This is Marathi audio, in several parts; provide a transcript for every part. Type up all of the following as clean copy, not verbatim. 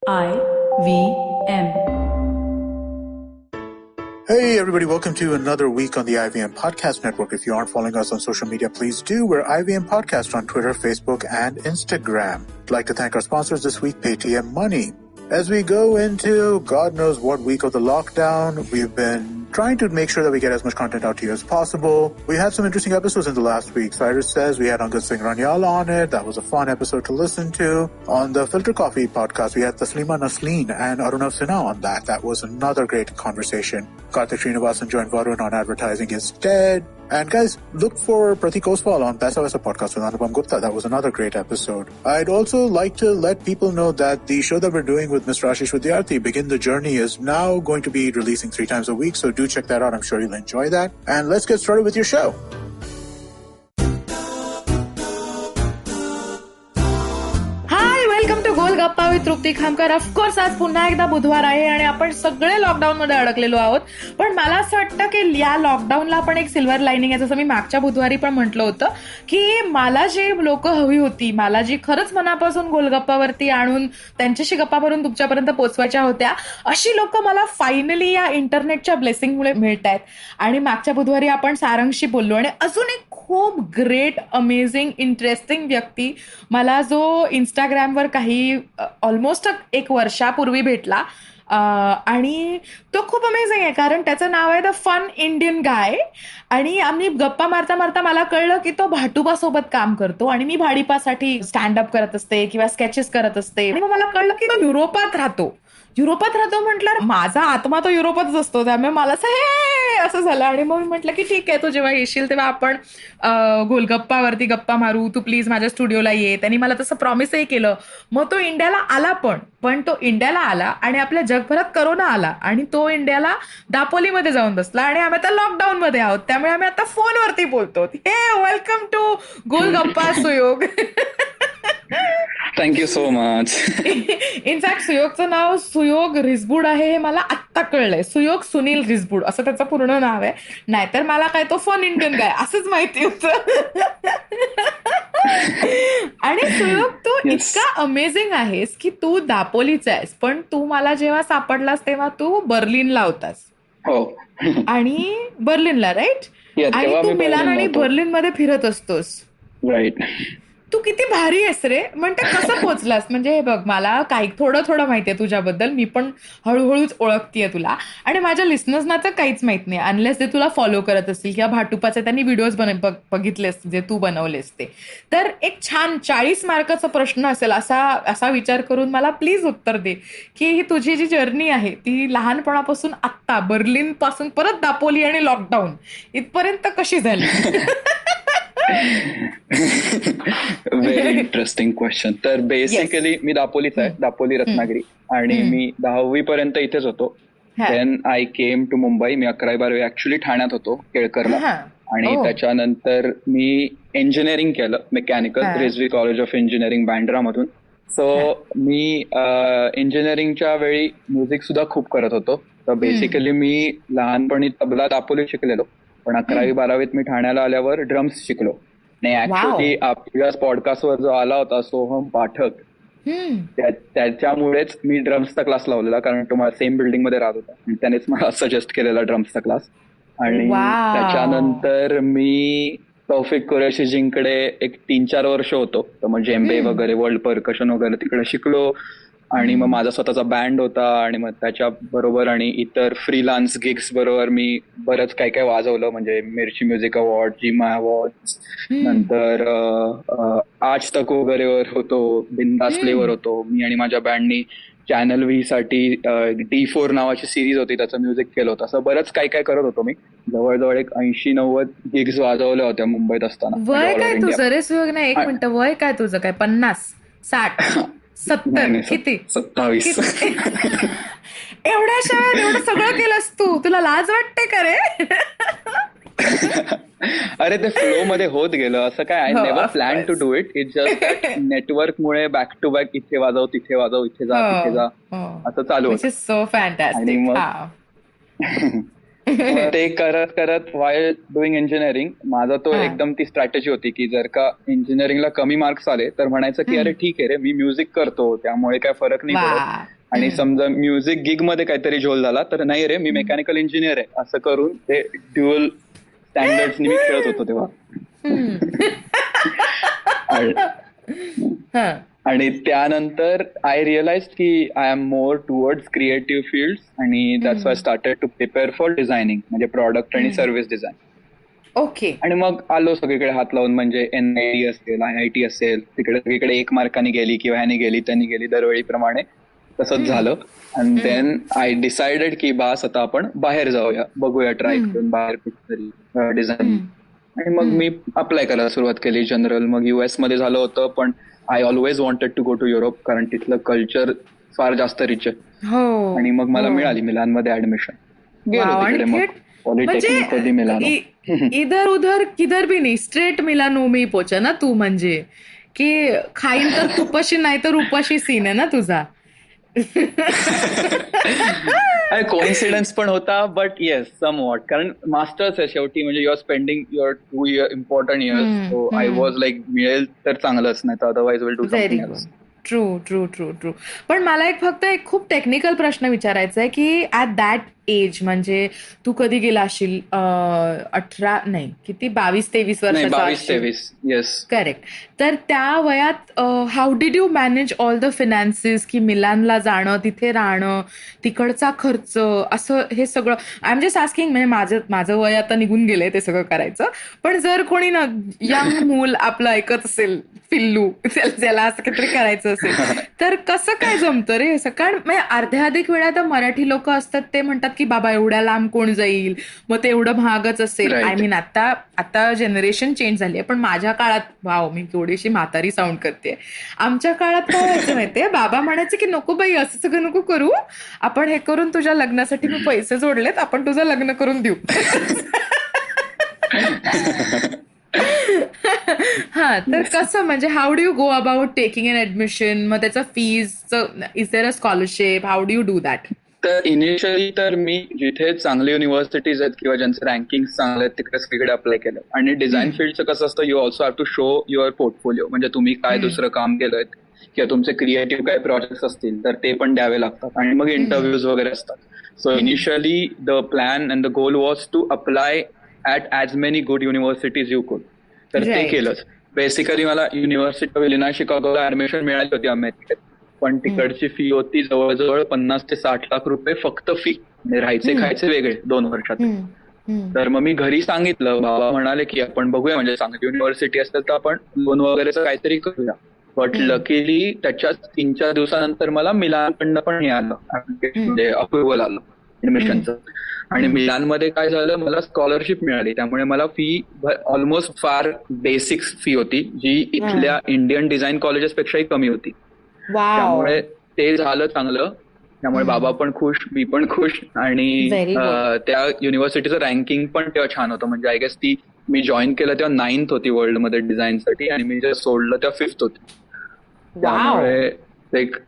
IVM. Hey everybody, welcome to another week on the IVM Podcast Network. If you aren't following us on social media, please do. We're IVM Podcast on Twitter, Facebook, and Instagram. I'd like to thank our sponsors this week, Paytm Money. As we go into God knows what week of the lockdown, we've been trying to make sure that we get as much content out to you as possible. We had some interesting episodes in the last week. Cyrus Says we had Angad Singh Ranyal on it. That was a fun episode to listen to. On the Filter Coffee podcast, we had Taslima Nasleen and Arunav Sinha on that. That was another great conversation. Karthik Srinivasan joined Varun on advertising instead. And guys, look for Pratik Oswal on Paisa Vaisa podcast with Anupam Gupta. That was another great episode. I'd also like to let people know that the show that we're doing with Mr. Ashish Vidyarthi, Begin the Journey, is now going to be releasing 3 times a week. So do check that out. I'm sure you'll enjoy that. And let's get started with your show. गोल गप्पा विथ तृप्ती खामकर. ऑफकोर्स आज पुन्हा एकदा बुधवार आहे आणि आपण सगळे लॉकडाऊन मध्ये अडकलेलो आहोत. पण मला असं वाटतं की या लॉकडाऊनला पण एक सिल्वर लाईनिंग आहे. जसं मी मागच्या बुधवारी पण म्हटलं होतं की मला जी लोक हवी होती, मला जी खरंच मनापासून गोलगप्पावरती आणून त्यांच्याशी गप्पा मारून तुमच्यापर्यंत पोहोचवायच्या होत्या, अशी लोक मला फायनली या इंटरनेटच्या ब्लेसिंगमुळे मिळत आहेत. आणि मागच्या बुधवारी आपण सारंगशी बोललो आणि अजून एक खूप ग्रेट अमेझिंग इंटरेस्टिंग व्यक्ती मला जो इंस्टाग्रामवर काही ऑलमोस्ट 1 वर्षापूर्वी भेटला. आणि तो खूप अमेझिंग आहे कारण त्याचं नाव आहे द फन इंडियन गाय. आणि आम्ही गप्पा मारता मारता मला कळलं की तो भाटुबासोबत काम करतो आणि मी भाडीपासाठी स्टँडअप करत असते किंवा स्केचेस करत असते. आणि मग मला कळलं की तो युरोपात राहतो म्हटलं माझा आत्मा तो युरोपातच असतो, त्यामुळे मला असं झालं. आणि मग मी म्हटलं की ठीक आहे, तू जेव्हा येशील तेव्हा आपण गोलगप्पावरती गप्पा मारू, तू प्लीज माझ्या स्टुडिओला ये. त्यांनी मला तसं प्रॉमिसही केलं. मग तो इंडियाला आला पण तो इंडियाला आला आणि आपल्या जगभरात करोना आला आणि तो इंडियाला दापोलीमध्ये जाऊन बसला आणि आम्ही आता लॉकडाऊन मध्ये आहोत. त्यामुळे आम्ही आता फोनवरती बोलतो. हे welcome to Golgappa Suyog. Thank you so much. In fact सुयोगचं नाव सुयोग रिसबूड आहे हे मला आत्ता कळलंय. सुयोग सुनील रिसबूड असं त्याचं पूर्ण नाव आहे. नाहीतर मला काय तो फन इंडियन गाय असंच माहिती होतं. आणि सुयोग, तू इतका अमेझिंग आहेस की तू दापोलीचा आहेस, पण तू मला जेव्हा सापडलास तेव्हा तू बर्लिनला होतास. हो. आणि बर्लिनला राईट. आणि तू मिलान आणि बर्लिन मध्ये फिरत असतोस. राईट. तू किती भारी आहेस रे. म्हणते कसं पोचलास? म्हणजे हे बघ, मला काही थोडं माहितीये तुझ्याबद्दल. मी पण हळूहळूच ओळखतीये तुला आणि माझ्या लिस्नर्सना तर काहीच माहित नाही अनलेस ते तुला फॉलो करत असतील किंवा भाटुपाचे त्यांनी व्हिडिओज बघितलेस जे तू बनवलेस ते. तर एक छान 40 मार्काचा प्रश्न असेल असा विचार करून मला प्लीज उत्तर दे की ही तुझी जी जर्नी आहे ती लहानपणापासून आत्ता बर्लिन पासून परत दापोली आणि लॉकडाऊन इथपर्यंत कशी झाली? Very interesting question. तर बेसिकली मी दापोलीचा आहे, दापोली रत्नागिरी. आणि मी 10वी पर्यंत इथेच होतो. Then I came to Mumbai. मी 11वी-12वी ऍक्च्युली ठाण्यात होतो, केळकरला. आणि त्याच्यानंतर मी इंजिनिअरिंग केलं, mechanical, Rizvi college of engineering Bandra मधून. सो मी इंजिनिअरिंगच्या वेळी म्युझिक सुद्धा खूप करत होतो. तर बेसिकली मी लहानपणी तबला दापोली शिकलेलो, पण 11वी-12वीत मी ठाण्याला आल्यावर ड्रम्स शिकलो. आणि ऍक्च्युली आपल्या पॉडकास्टवर जो आला होता सोहम पाठक, त्याच्यामुळेच मी ड्रम्सचा क्लास लावलेला, कारण तो मला सेम बिल्डिंग मध्ये राहत होता आणि त्यानेच मला सजेस्ट केलेला ड्रम्सचा क्लास. आणि त्याच्यानंतर मी तौफिक कुरेशीजींकडे एक 3-4 वर्ष होतो. तर मग जेम्बे वगैरे, वर्ल्ड परकशन वगैरे तिकडे शिकलो. आणि मग माझा स्वतःचा बँड होता आणि मग त्याच्या बरोबर आणि इतर फ्रीलान्स गिग्स बरोबर मी बरंच काय काय वाजवलं. म्हणजे मिर्ची म्युझिक अवॉर्ड, जिमा अवॉर्ड, नंतर आज तक वगैरे होतो, बिंदास प्लेवर होतो. मी आणि माझ्या बँडनी चॅनल व्ही साठी D4 नावाची सिरीज होती, त्याचं म्युझिक केलं होतं. असं बरंच काय काय करत होतो मी. जवळजवळ एक 80-90 गिग्स वाजवल्या होत्या मुंबईत असताना. वय काय तुझं रे सुयोग? नाही, 1 मिनिट, वय काय तुझं? काय 50-60 70 किती? 27. एवढ्याशा एवढं सगळं केलंस तू? तुला लाज वाटते का रे? अरे ते फ्लो मध्ये होत गेलं. असं काय, I never plan to do it. It's just network मुळे बॅक टू बॅक इथे वाजव, तिथे वाजव, इथे जा, तिथे जा, असं चालू होतं. So fantastic. आणि मग ते करत करत वाय डुईंग इंजिनिअरिंग माझा तो एकदम ती स्ट्रॅटेजी होती की जर का इंजिनिअरिंगला कमी मार्क्स आले तर म्हणायचं की अरे ठीक आहे रे, मी म्युझिक करतो त्यामुळे काय फरक नाही पडत, आणि समजा म्युझिक गिग मध्ये काहीतरी झोल झाला तर नाही रे मी मेकॅनिकल इंजिनियर आहे असं करून ते ड्युअल स्टँडर्ड्स मी खेळत होतो तेव्हा. आणि त्यानंतर आय रिअलाइज की I am more towards creative field आणि that's why started to prepare for designing म्हणजे प्रॉडक्ट आणि सर्व्हिस डिझाईन. ओके. आणि मग आलो सगळीकडे हात लावून म्हणजे NIT असेल IIT असेल तिकडे सगळीकडे 1 मार्काने गेली किंवा ह्यानी गेली त्यांनी गेली दरवेळीप्रमाणे तसंच झालं. अँड देन आय डिसाइडेड की बास आता आपण बाहेर जाऊया बघूया ट्राय करून बाहेर कुठेतरी डिझाईन. आणि मग मी अप्लाय करायला सुरुवात केली जनरल. मग US मध्ये झालं होतं पण I always wanted to go to Europe कारण तिथलं कल्चर फार जास्त रिच आहे. आणि मग मला मिळाली मिलानमध्ये ऍडमिशन. गेलो तिकडे मग पॉलिटेक्निक मध्ये मिलानो. इधर उधर किधर भी नाही स्ट्रेट मिलानो में पोचा ना तू म्हणजे की खाईन तर तुपाशी नाही तर उपाशी सीन आहे ना तुझा. कोइन्सिडन्स पण होता बट येस सम वॉट कारण मास्टर्स आहे शेवटी म्हणजे you are spending your 2 years important years. So I was like मिळेल तर चांगलंच नाही तर otherwise will do something else. True. पण मला फक्त एक खूप टेक्निकल प्रश्न विचारायचा आहे की ऍट दॅट एज म्हणजे तू कधी गेला असशील 18 नाही किती 22-23 वर्षाचा. 22-23 येस करेक्ट. तर त्या वयात how did you manage all the finances की मिलानला जाणं तिथे राहणं तिकडचा खर्च असं हे सगळं. आय एम जस्ट आस्किंग म्हणजे माझं वय आता निघून गेलंय ते सगळं करायचं. पण जर कोणी ना यंग मूल आपलं ऐकत असेल पिल्लू त्याला असं काहीतरी करायचं असेल तर कसं काय जमतं रे कारण अर्ध्याधिक वेळा तर मराठी लोक असतात ते म्हणतात की बाबा एवढ्या लांब कोण जाईल मग ते एवढं महागच असेल. आय मीन आता जनरेशन चेंज झाली आहे पण माझ्या काळात वाव मी थोडीशी म्हातारी साऊंड करते. आमच्या काळात काय व्हायचं माहितीये बाबा म्हणायचे की नको बाई असं सगळं नको करू आपण हे करून तुझ्या लग्नासाठी मी पैसे जोडलेत आपण तुझं लग्न करून देऊ. हा तर कसं म्हणजे how do you go about taking an admission मग त्याचा fees is there a scholarship how do you do that. तर इनिशियली तर मी जिथे चांगले युनिव्हर्सिटीज आहेत किंवा ज्यांचे रँकिंग चांगले आहेत तिकडे सगळीकडे अप्लाय केलं. आणि डिझाईन फील्डचं कसं असतं you also have to show your portfolio म्हणजे तुम्ही काय दुसरं काम केलंय किंवा तुमचे क्रिएटिव्ह काय प्रोजेक्ट्स असतील तर ते पण द्यावे लागतात आणि मग इंटरव्ह्यूज वगैरे असतात. So initially the plan and the goal was to apply at as many good universities you could. तर ते केलंच. बेसिकली मला युनिव्हर्सिटी ऑफ इलिनॉय शिकागोला ऍडमिशन मिळाली होती अमेरिकेत पण तिकडची फी होती जवळजवळ 50 ते 60 लाख रुपये फक्त फी म्हणजे राहायचे खायचे वेगळे 2 वर्षात. तर मग मी घरी सांगितलं बाबा म्हणाले की आपण बघूया म्हणजे चांगली युनिव्हर्सिटी असेल तर आपण लोन वगैरेच काहीतरी करूया. बट लकीली त्याच्या 3-4 दिवसानंतर मला मिलानकडनं पण हे आलं म्हणजे अप्रुव्हल आलं ऍडमिशनचं. आणि मिलानमध्ये काय झालं मला स्कॉलरशिप मिळाली त्यामुळे मला फी ऑलमोस्ट फार बेसिक फी होती जी इथल्या इंडियन डिझाईन कॉलेजेस पेक्षाही कमी होती. त्यामुळे ते झालं चांगलं. त्यामुळे बाबा पण खुश मी पण खुश आणि त्या युनिव्हर्सिटीचं रँकिंग पण तेव्हा छान होतं म्हणजे आय गेस ती मी जॉईन केलं तेव्हा 9th होती वर्ल्डमध्ये डिझाईनसाठी आणि मी जे सोडलं तेव्हा 5th होती. त्यामुळे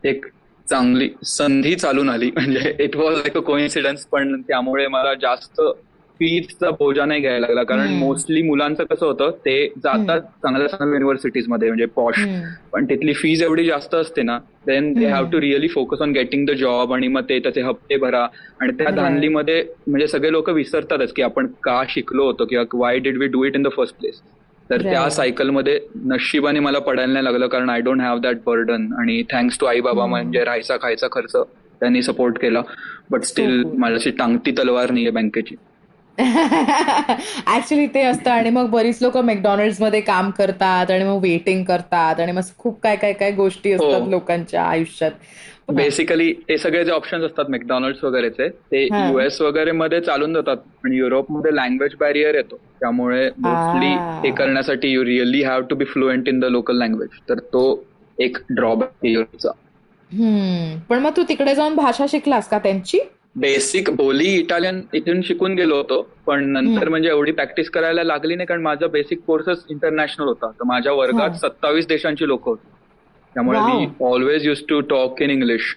एक चांगली संधी चालून आली म्हणजे it was like a coincidence. पण त्यामुळे मला जास्त फीजचा बोजा नाही घ्यायला लागला कारण मोस्टली मुलांचं कसं होतं ते जातात चांगल्या चांगल्या युनिव्हर्सिटीज मध्ये म्हणजे पॉश पण तिथली फीज एवढी जास्त असते ना then they have to really focus on getting the job आणि मग ते त्याचे हप्ते भरा आणि त्या धांदलीमध्ये म्हणजे सगळे लोक विसरतातच की आपण का शिकलो होतो किंवा why did we do it in the first place. तर त्या सायकलमध्ये नशिबाने मला पडायला नाही लागलं कारण I don't have that burden आणि थँक्स टू आई बाबा म्हणजे राहायचा खायचा खर्च त्यांनी सपोर्ट केला. बट स्टील माझ्याशी टांगती तलवार नाहीये बँकेची. ऍक्च्युली ते असतं आणि मग बरीच लोक मॅकडॉनल्ड्स मध्ये काम करतात आणि मग वेटिंग करतात आणि मग खूप काय गोष्टी असतात लोकांच्या आयुष्यात. बेसिकली ते सगळे जे ऑप्शन्स असतात मॅकडॉनल्ड्स वगैरेचे ते US वगैरे मध्ये चालून जातात पण युरोपमध्ये लँग्वेज बॅरियर येतो त्यामुळे मोस्टली ते करण्यासाठी you really have to be fluent in the local language. तर तो एक ड्रॉबॅक युरोपचा. पण मग तू तिकडे जाऊन भाषा शिकलास का त्यांची. बेसिक बोली इटालियन इथून शिकून गेलो होतो पण नंतर म्हणजे एवढी प्रॅक्टिस करायला लागली नाही कारण माझा बेसिक कोर्सच इंटरनॅशनल होता. तर माझ्या वर्गात 27 देशांची लोक होती त्यामुळे मी always use to talk in English.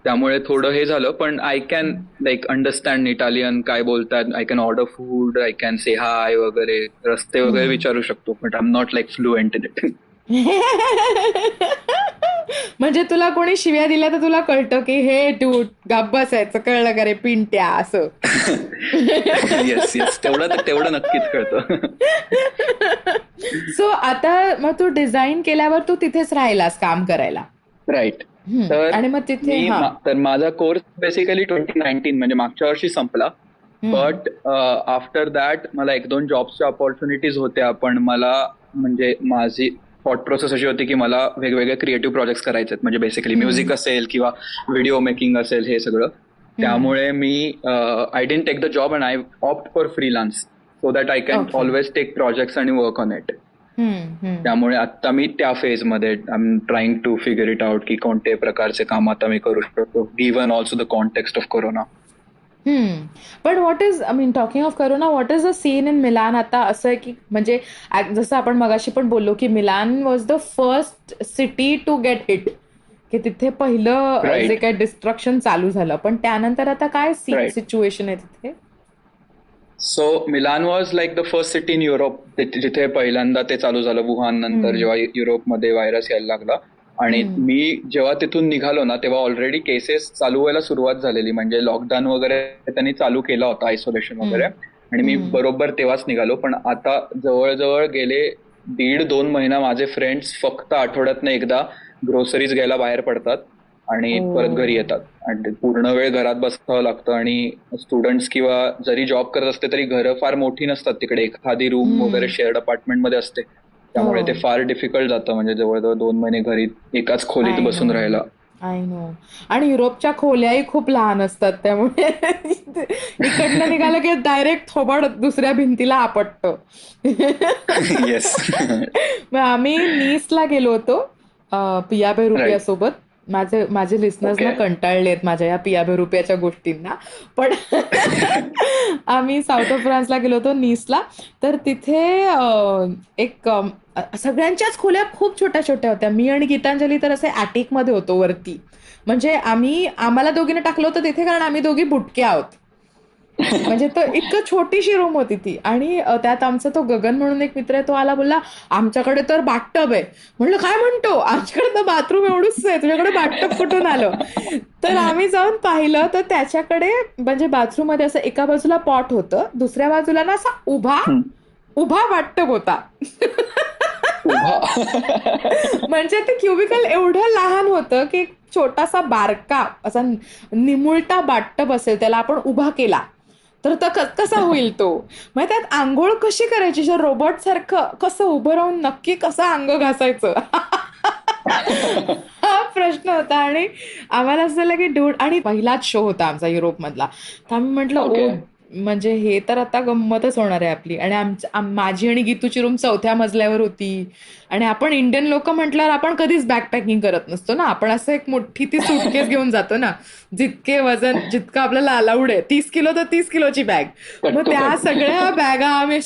त्यामुळे थोडं हे झालं पण I can like understand Italian काय बोलतात. I can order food I can say hi वगैरे रस्ते वगैरे विचारू शकतो but I am not like fluent in it. म्हणजे तुला कोणी शिव्या दिल्या तर तुला कळतं की हे डूड गप्प बसायचं, कळलं का रे पिंट्या असं. येस येस, तेवढं नक्कीच कळतं. सो आता मग तू डिझाईन केल्यावर तू तिथेच राहिलास काम करायला. राईट. आणि मग तिथे तर माझा कोर्स बेसिकली 2019 म्हणजे मागच्या वर्षी संपला. बट आफ्टर दॅट मला 1-2 जॉब्सच्या ऑपॉर्च्युनिटीज होत्या, पण मला म्हणजे माझी थॉट प्रोसेस अशी होती की मला वेगवेगळे क्रिएटिव्ह प्रोजेक्ट्स करायचे, म्हणजे बेसिकली म्युझिक असेल किंवा व्हिडिओ मेकिंग असेल हे सगळं. त्यामुळे मी I didn't take the job and I opt for freelance so that I can always take projects आणि वर्क ऑन इट. त्यामुळे आता मी त्या फेज मध्ये I am trying to figure it out की कोणते प्रकारचे काम आता मी करू शकतो, given also the context of corona. पण what is, I mean talking of corona, what is the scene in Milan आता? असं आहे की म्हणजे जसं आपण मगाशी पण बोललो की Milan was the first city to get hit, की तिथे पहिलं जे काही डिस्ट्रक्शन चालू झालं, पण त्यानंतर आता काय सिच्युएशन आहे तिथे? So Milan was like the first city in Europe जिथे पहिल्यांदा ते चालू झालं वुहान नंतर, जेव्हा युरोपमध्ये व्हायरस यायला लागला. आणि मी जेव्हा तिथून निघालो ना तेव्हा ऑलरेडी केसेस चालू व्हायला सुरुवात झालेली, म्हणजे लॉकडाऊन वगैरे त्यांनी चालू केला होता, आयसोलेशन वगैरे, आणि मी बरोबर तेव्हाच निघालो. पण आता जवळजवळ गेले 1.5-2 महिना माझे फ्रेंड्स फक्त आठवड्यातनं एकदा ग्रोसरीज घ्यायला बाहेर पडतात आणि परत घरी येतात, आणि पूर्ण वेळ घरात बसावं लागतं. आणि स्टुडंट्स किंवा जरी जॉब करत असते तरी घरं फार मोठी नसतात तिकडे, एखादी रूम वगैरे शेअर्ड अपार्टमेंट मध्ये असते, त्यामुळे ते फार डिफिकल्ट जातं, म्हणजे जवळजवळ 2 महिने घरी एकाच खोलीत बसून राहायला. I know. आणि युरोपच्या खोल्याही खूप लहान असतात, त्यामुळे इकडनं निघालं की डायरेक्ट थोबाड दुसऱ्या भिंतीला आपटतं. येस. आम्ही नीसला गेलो होतो पिया बेरुपिया सोबत. माझे लिस्नर्स ना कंटाळलेत माझ्या या पिया बेरुपियाच्या गोष्टींना, पण आम्ही साऊथ ऑफ फ्रान्सला गेलो होतो, नीसला. तर तिथे एक सगळ्यांच्याच खोल्या खूप छोट्या छोट्या होत्या. मी आणि गीतांजली तर असे ॲटिक मध्ये होतो वरती, म्हणजे आम्हाला दोघींना टाकलं होतं तिथे कारण आम्ही दोघी बुटके आहोत. म्हणजे तो इतकं छोटीशी रूम होती ती. आणि त्यात आमचा तो गगन म्हणून एक मित्र आहे, तो आला, बोलला आमच्याकडे तर बाथटब आहे. म्हणलं काय म्हणतो, आमच्याकडे तर बाथरूम एवढंच आहे, तुझ्याकडे बाथटब कुठून आलं? तर आम्ही जाऊन पाहिलं तर त्याच्याकडे म्हणजे बाथरूम मध्ये असं एका बाजूला पॉट होतं, दुसऱ्या बाजूला ना असा उभा बाथटब होता. म्हणजे ते क्युबिकल एवढं लहान होतं की छोटासा बारका असा निमुळता बाथटब असेल त्याला आपण उभा केला तर कसा होईल तो? मग त्यात आंघोळ कशी करायची, रोबोट सारखं कसं उभं राहून नक्की कसं अंग घासायचं, हा प्रश्न होता. आणि आम्हाला असं झालं की डूड, आणि पहिलाच शो होता आमचा युरोपमधला, तर आम्ही म्हटलं म्हणजे हे तर आता गंमतच होणार आहे आपली. आणि माझी आणि गीतूची रूम 4थ्या मजल्यावर होती, आणि आपण इंडियन लोक म्हटल्यावर आपण कधीच बॅकपॅकिंग करत नसतो ना, आपण असं एक मोठी ती सूटकेस घेऊन जातो ना, जितके वजन जितकं आपल्याला अलाउड आहे, 30 किलो तर 30 किलोची बॅग. मग त्या सगळ्या बॅगा आम्ही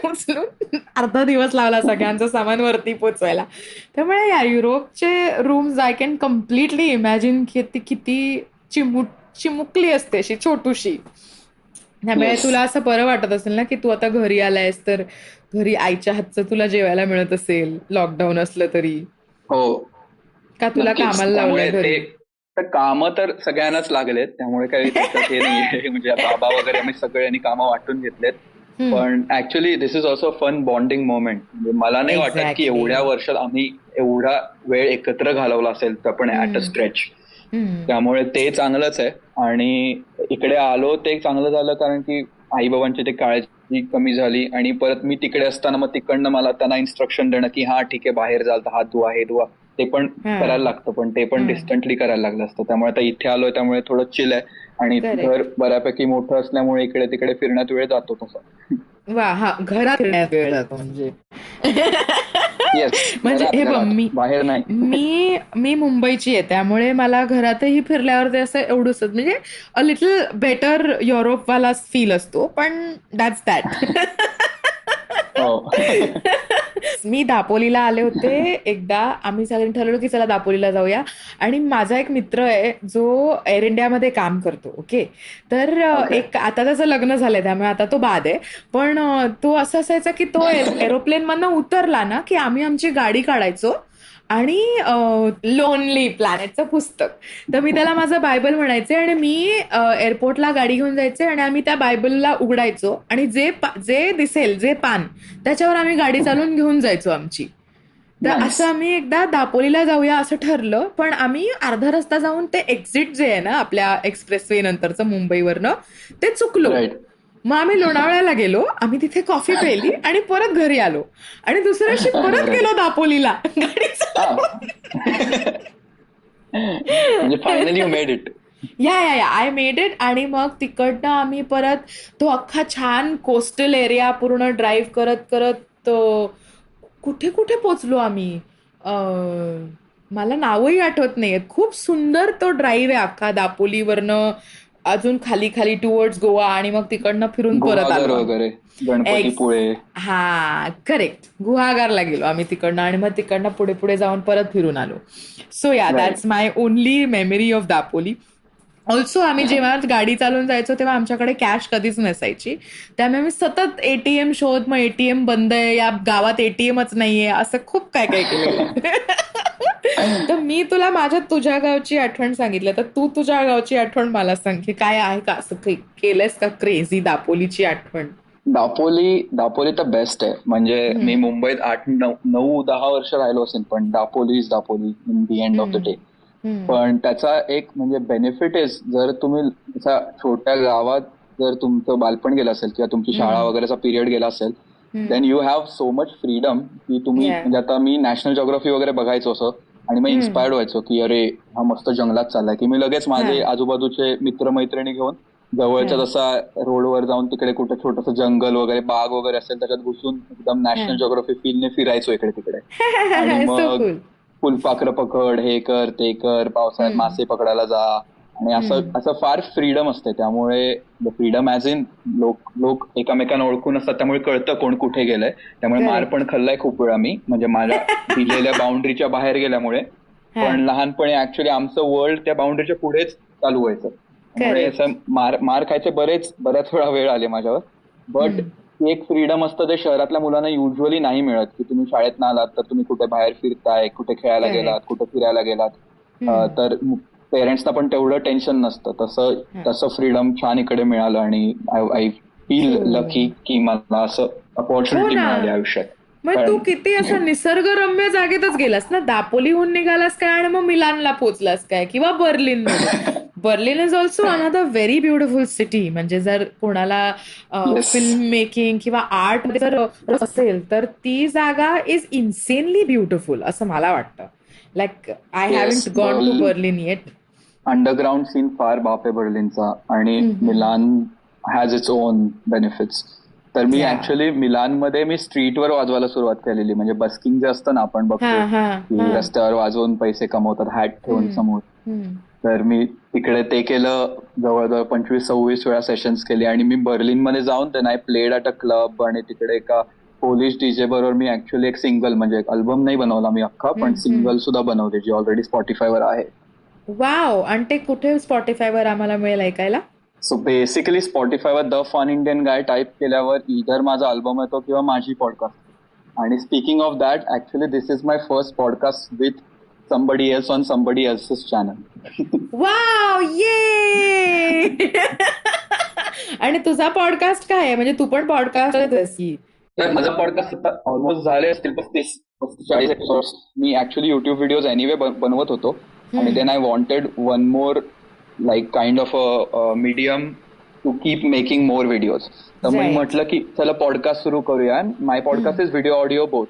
उचलून अर्धा दिवस लावला सगळ्यांचं सामान वरती पोचवायला. त्यामुळे या युरोपचे rooms I can completely imagine किती चिमुकली असते, अशी छोटूशी. त्यामुळे तुला असं बरं वाटत असेल ना की तू आता घरी आलायस तर घरी आईच्या हातचं तुला जेवायला मिळत असेल, लॉकडाऊन असलं तरी. हो, का तुला कामाला लावलंय घरी? काम तर सगळ्यांनाच लागलेत, त्यामुळे काही हे नाहीये. म्हणजे बाबा वगैरे आम्ही सगळ्यांनी कामं वाटून घेतलेत. पण actually this is also fun bonding moment. म्हणजे मला नाही वाटत की एवढ्या वर्षात आम्ही एवढा वेळ एकत्र घालवला असेल तर पण ऍट अ स्ट्रेच. त्यामुळे ते चांगलंच आहे. आणि इकडे आलो ते चांगलं झालं कारण की आई बाबांची ते काळजी कमी झाली. आणि परत मी तिकडे असताना मग तिकडनं मला त्यांना इन्स्ट्रक्शन देणं की हा ठीक आहे बाहेर जाल तर हात धुवा हे धुवा, ते पण करायला लागतं, पण ते पण डिस्टंटली करायला लागलं असतं. त्यामुळे आता इथे आलोय त्यामुळे थोडं चिल आहे. आणि घर बऱ्यापैकी मोठं असल्यामुळे इकडे तिकडे फिरण्यात वेळ जातो तसा. वा, हा, घरात फिरण्यात वेळ जातो म्हणजे. म्हणजे हे बघ, बाहेर नाही, मी मुंबईची आहे त्यामुळे मला घरातही फिरल्यावर ते असं एवढंच म्हणजे अ लिटल बेटर युरोप वाला फील असतो, पण दॅट्स दॅट. मी दापोलीला आले होते एकदा, आम्ही सगळ्यांनी ठरवलं की चला दापोलीला जाऊया. आणि माझा एक मित्र आहे जो एअर इंडियामध्ये काम करतो. ओके, तर एक आता त्याचं लग्न झालंय त्यामुळे आता तो बाद आहे, पण तो असं असायचा की तो एरोप्लेन मधनं उतरला ना की आम्ही आमची गाडी काढायचो आणि लोनली प्लॅनेटचं पुस्तक. तर मी त्याला माझं बायबल म्हणायचे आणि मी एअरपोर्टला गाडी घेऊन जायचे आणि आम्ही त्या बायबलला उघडायचो आणि जे दिसेल जे पान त्याच्यावर आम्ही गाडी चालवून घेऊन जायचो आमची. तर असं आम्ही एकदा दापोलीला जाऊया असं ठरलं, पण आम्ही अर्धा रस्ता जाऊन ते एक्झिट जे आहे ना आपल्या एक्सप्रेसवे नंतरचं मुंबईवरनं ते चुकलो. मग आम्ही लोणावळ्याला गेलो, आम्ही तिथे कॉफी प्यायली आणि परत घरी आलो आणि दुसऱ्या दिवशी परत गेलो दापोलीला गाडी फायनली यू मेड इट. या आय मेड इट. आणि मग तिकडनं आम्ही परत तो अख्खा छान कोस्टल एरिया पूर्ण ड्राईव्ह करत करत कुठे कुठे पोचलो आम्ही, मला नावही आठवत नाहीये. खूप सुंदर तो ड्राईव्ह आहे अख्खा दापोलीवरनं अजून खाली खाली टुवर्ड्स गोवा आणि मग तिकडनं फिरून परत आलो वगैरे गणपतीपुळे. हा करेक्ट, गुहागरला गेलो आम्ही तिकडनं आणि मग तिकडनं पुढे पुढे जाऊन परत फिरून आलो. सो या that's my only memory of Dapoli. Also आम्ही जेव्हा गाडी चालवून जायचो तेव्हा आमच्याकडे कॅश कधीच नसायची, त्यामुळे मी सतत एटीएम शोध, मग एटीएम बंद आहे, या गावात एटीएमच नाहीये, असं खूप काय काय केलं. तर मी तुला तुझ्या गावची आठवण सांगितलं, तर तू तुझ्या गावची आठवण मला सांग की काय आहे का असं केलंयस का क्रेझी दापोलीची आठवण. दापोली तर बेस्ट आहे. म्हणजे मी मुंबईत 8-9-10 वर्ष राहिलो असेल, पण Dapoli is Dapoli in the end of the day. पण त्याचा एक म्हणजे बेनिफिट इज, जर तुम्ही छोट्या गावात जर तुमचं बालपण गेलं असेल किंवा तुमची शाळा वगैरेचा पिरियड गेला असेल, then you have so much freedom की तुम्ही म्हणजे आता मी नॅशनल जिओग्राफी वगैरे बघायचो असं आणि मग इन्स्पायर्ड व्हायचो की अरे हा मस्त जंगलात चाललाय, की मी लगेच माझे आजूबाजूचे मित्रमैत्रिणी घेऊन जवळच्या जसा रोडवर जाऊन तिकडे कुठे छोटंसं जंगल वगैरे बाग वगैरे असेल त्याच्यात घुसून एकदम नॅशनल जिओग्राफी फीलने फिरायचो इकडे तिकडे. आणि मग फुलपाखरं पकड, हे कर ते कर, पावसाळ्यात मासे पकडायला जा, आणि असं फार फ्रीडम असते. त्यामुळे फ्रीडम ॲज इन लोक एकमेकांना ओळखून असतात, त्यामुळे कळतं कोण कुठे गेलंय. त्यामुळे मार पण खाल्लाय खूप वेळा मी, म्हणजे माझ्या दिलेल्या बाउंड्रीच्या बाहेर गेल्यामुळे. पण लहानपणी ऍक्च्युली आमचं वर्ल्ड त्या बाउंड्रीच्या पुढेच चालू व्हायचं, त्यामुळे असं मार खायचे बऱ्याच वेळा वेळ आले माझ्यावर. बट एक फ्रीडम असतं ते शहरातल्या मुलांना युजली नाही मिळत, की तुम्ही शाळेत ना आलात तर तुम्ही कुठे बाहेर फिरताय, कुठे खेळायला गेलात, कुठे फिरायला गेलात, तर पेरेंट्सना पण तेवढं टेन्शन नसतं. तसं फ्रीडम छान इकडे मिळालं आणि आय फील लकी की मला असं अपॉर्च्युनिटी मिळाली आयुष्यात. मग तू किती असं निसर्गरम्य जागेतच गेलास ना, दापोलीहून निघालास काय आणि मग मिलानला पोहोचलास काय किंवा Berlin. Berlin is also another very beautiful city. म्हणजे जर कोणाला फिल्म मेकिंग किंवा आर्ट मध्ये जर रस असेल तर ती जागा इज इन्सेनली ब्युटिफुल असं मला वाटतं. Like I haven't gone to Berlin yet. Underground scene फार बाप आहे बर्लिनचा, आणि Milan has its own benefits. तर मी ऍक्च्युअली मिलानमध्ये मी स्ट्रीटवर वाजवायला सुरुवात केलेली. म्हणजे बस्किंग जे असतं ना आपण बघतो रस्त्यावर वाजवून पैसे कमवतात हॅट ठेवून समोर, तर मी तिकडे ते केलं. जवळजवळ 25-26 वेळा सेशन्स केले. आणि मी बर्लिनमध्ये जाऊन then I played at a club, आणि तिकडे एका पोलिश डीजे बरोबर मी ऍक्च्युअली एक सिंगल, म्हणजे एक अल्बम नाही बनवला मी अख्खा, पण सिंगल सुद्धा बनवले जी ऑलरेडी स्पॉटिफायवर आहे. वाव. आणि ते कुठे स्पॉटिफायवर आम्हाला मिळेल ऐकायला? सो बेसिकली स्पॉटिफायवर the fun Indian guy type केल्यावर इधर माझा अल्बम येतो किंवा माझी पॉडकास्ट. आणि speaking of that, actually this is my first podcast with somebody else on somebody else's channel. Wow, yeah. आणि तुझा पॉडकास्ट काय आहे? म्हणजे तू पण पॉडकास्ट? माझा पॉडकास्ट ऑलमोस्ट झाले असतील 35-40 एपिसोड्स. मी ऍक्च्युली युट्यूब व्हिडिओज एनिवे बनवत होतो, आणि then I wanted one more like kind of a medium to keep making more videos. तर मी म्हटलं की चला पॉडकास्ट सुरू करूया. My podcast is video audio both.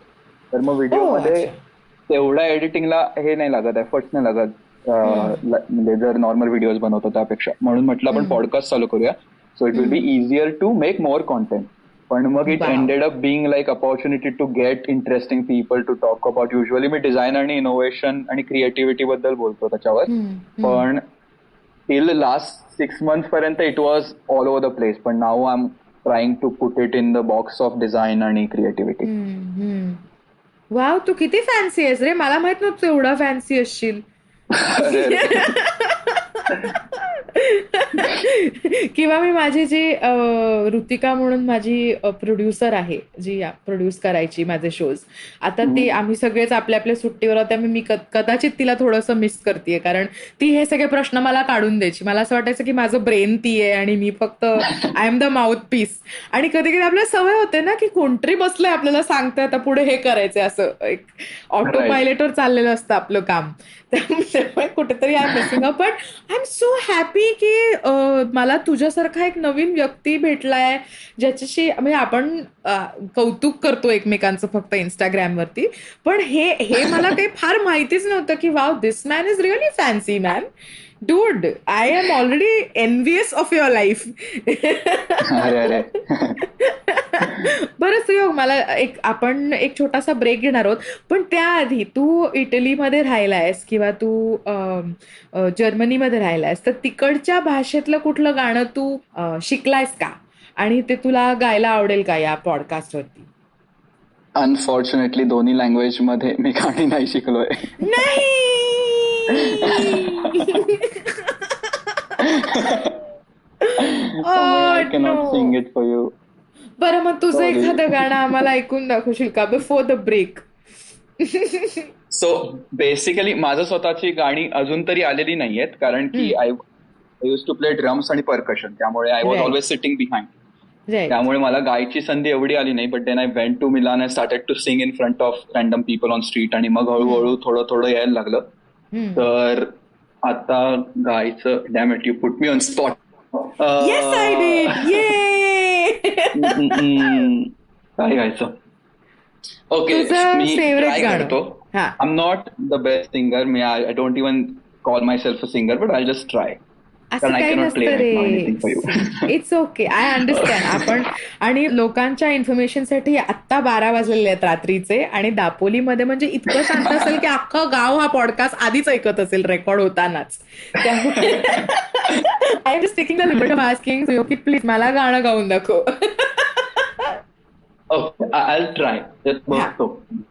तर मग व्हिडिओमध्ये तेवढा एडिटिंगला हे नाही लागत, एफर्ट्स नाही लागत, म्हणजे जर नॉर्मल व्हिडिओज बनवतो त्यापेक्षा. म्हणून म्हटलं आपण पॉडकास्ट चालू करूया, so it will be easier to make more content. पण मग it ended up being like opportunity to get interesting people to talk about. Usually मी डिझाईन आणि इनोव्हेशन आणि क्रिएटिव्हिटी बद्दल बोलतो त्याच्यावर, पण टिल लास्ट 6 months पर्यंत it was all over the place. पण now I am trying to put it in the box of design आणि क्रिएटिव्हिटी. वाव, तू किती फॅन्सी आहेस रे. मला माहित नव्हतं एवढा फॅन्सी असशील. किंवा मी माझी जी ऋतिका म्हणून माझी प्रोड्युसर आहे, जी प्रोड्यूस करायची माझे शोज, आता ती आम्ही सगळेच आपल्या आपल्या सुट्टीवर होत्या. मी कदाचित तिला थोडंसं मिस करते, कारण ती हे सगळे प्रश्न मला काढून द्यायची. मला असं वाटायचं की माझं ब्रेन ती आहे आणि मी फक्त I am the mouthpiece. आणि कधी कधी आपल्याला सवय होते ना की कोणतरी बसलंय आपल्याला सांगतंय आता पुढे हे करायचंय, असं एक ऑटो पायलटवर चाललेलं असतं आपलं काम. त्यामुळे कुठेतरी I am missing up. But I am so happy की मला तुझ्यासारखा एक नवीन व्यक्ती भेटलाय, ज्याच्याशी म्हणजे आपण कौतुक करतो एकमेकांचं फक्त इंस्टाग्रामवरती, पण हे मला काही फार माहितीच नव्हतं की wow, this man is really fancy man. Dude, I am already envious of your life. बरं सुयोग, मला आपण एक छोटासा ब्रेक घेणार आहोत, पण त्याआधी तू इटलीमध्ये राहिलायस किंवा तू जर्मनीमध्ये राहिलायस, तर तिकडच्या भाषेतलं कुठलं गाणं तू शिकलायस का, आणि ते तुला गायला आवडेल का या पॉडकास्टवरती? अनफॉर्च्युनेटली दोन्ही लँग्वेज मध्ये मी गाणी नाही शिकलोय. नाही. I cannot sing it for you. बरं, मग तुझं एखादं गाणं आम्हाला ऐकून दाखवशील का before the break? So basically माझं स्वतःची गाणी अजून तरी आलेली नाहीयेत, कारण की I use to play drums आणि परकशन, त्यामुळे I was always sitting behind. त्यामुळे मला गायची संधी एवढी आली नाही. But then I went to Milan, I started to sing in front of random people on street, आणि मग हळूहळू थोडं थोडं यायला लागलं. तर आता गायचं, damn it, you put me on spot. Yes, I did. Yay! काय गायचं? ओके, मी ट्राय करतो. I am not the best singer, मी I don't even call myself a singer, but I just try. असं काही नसतं रे, इट्स ओके, आय अंडरस्टँड. आपण आणि लोकांच्या इन्फॉर्मेशनसाठी आत्ता 12 वाजलेले आहेत रात्रीचे, आणि दापोलीमध्ये म्हणजे इतकं शांत असेल की अख्खं गाव हा पॉडकास्ट आधीच ऐकत असेल रेकॉर्ड होतानाच. त्यामुळे I am just taking the limit of asking Suyog की प्लीज मला गाणं गाऊन दाखव. आय ट्राय, बघतो.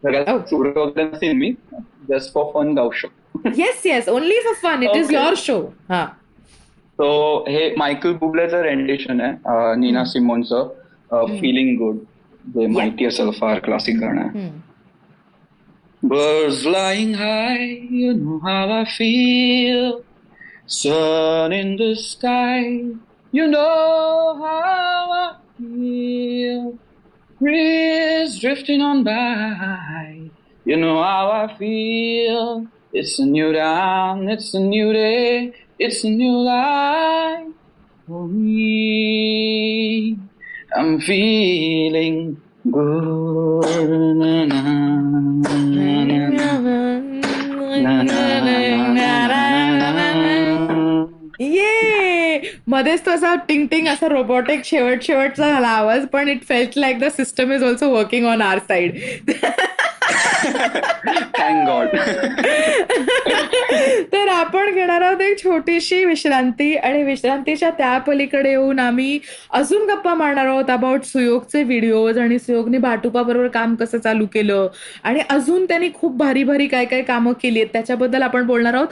स्टुडिओ वगैरे मी जस्ट फॉर फन गाऊ शकतो. Yes yes, only for fun, it is your show. हा, तो हे मायकल बुब्लेचं रेंडिशन आहे नीना सिमोनचं, फीलिंग गुड, जे माहिती असेल, फार क्लासिक गाणं आहे. Birds flying high, you know how I feel. Sun in the sky, you know how I feel. Breeze drifting on by, you know how I feel. It's a new dawn, it's a new day, it's a new life for me. I'm feeling good. Na, na, na, na. ये मध्येच तो असा टिंग टिंग असा रोबोटिक शेवटचा झाला आवाज, पण it felt like the system is also working on our side. Thank God. तर आपण घेणार आहोत एक छोटीशी विश्रांती, आणि विश्रांतीच्या त्या पलीकडे येऊन आम्ही अजून गप्पा मारणार आहोत अबाउट सुयोगचे व्हिडिओज, आणि सुयोगने भाटुपा बरोबर काम कसं चालू केलं, आणि अजून त्यांनी खूप भारी भारी काय काय कामं केली आहेत त्याच्याबद्दल आपण बोलणार आहोत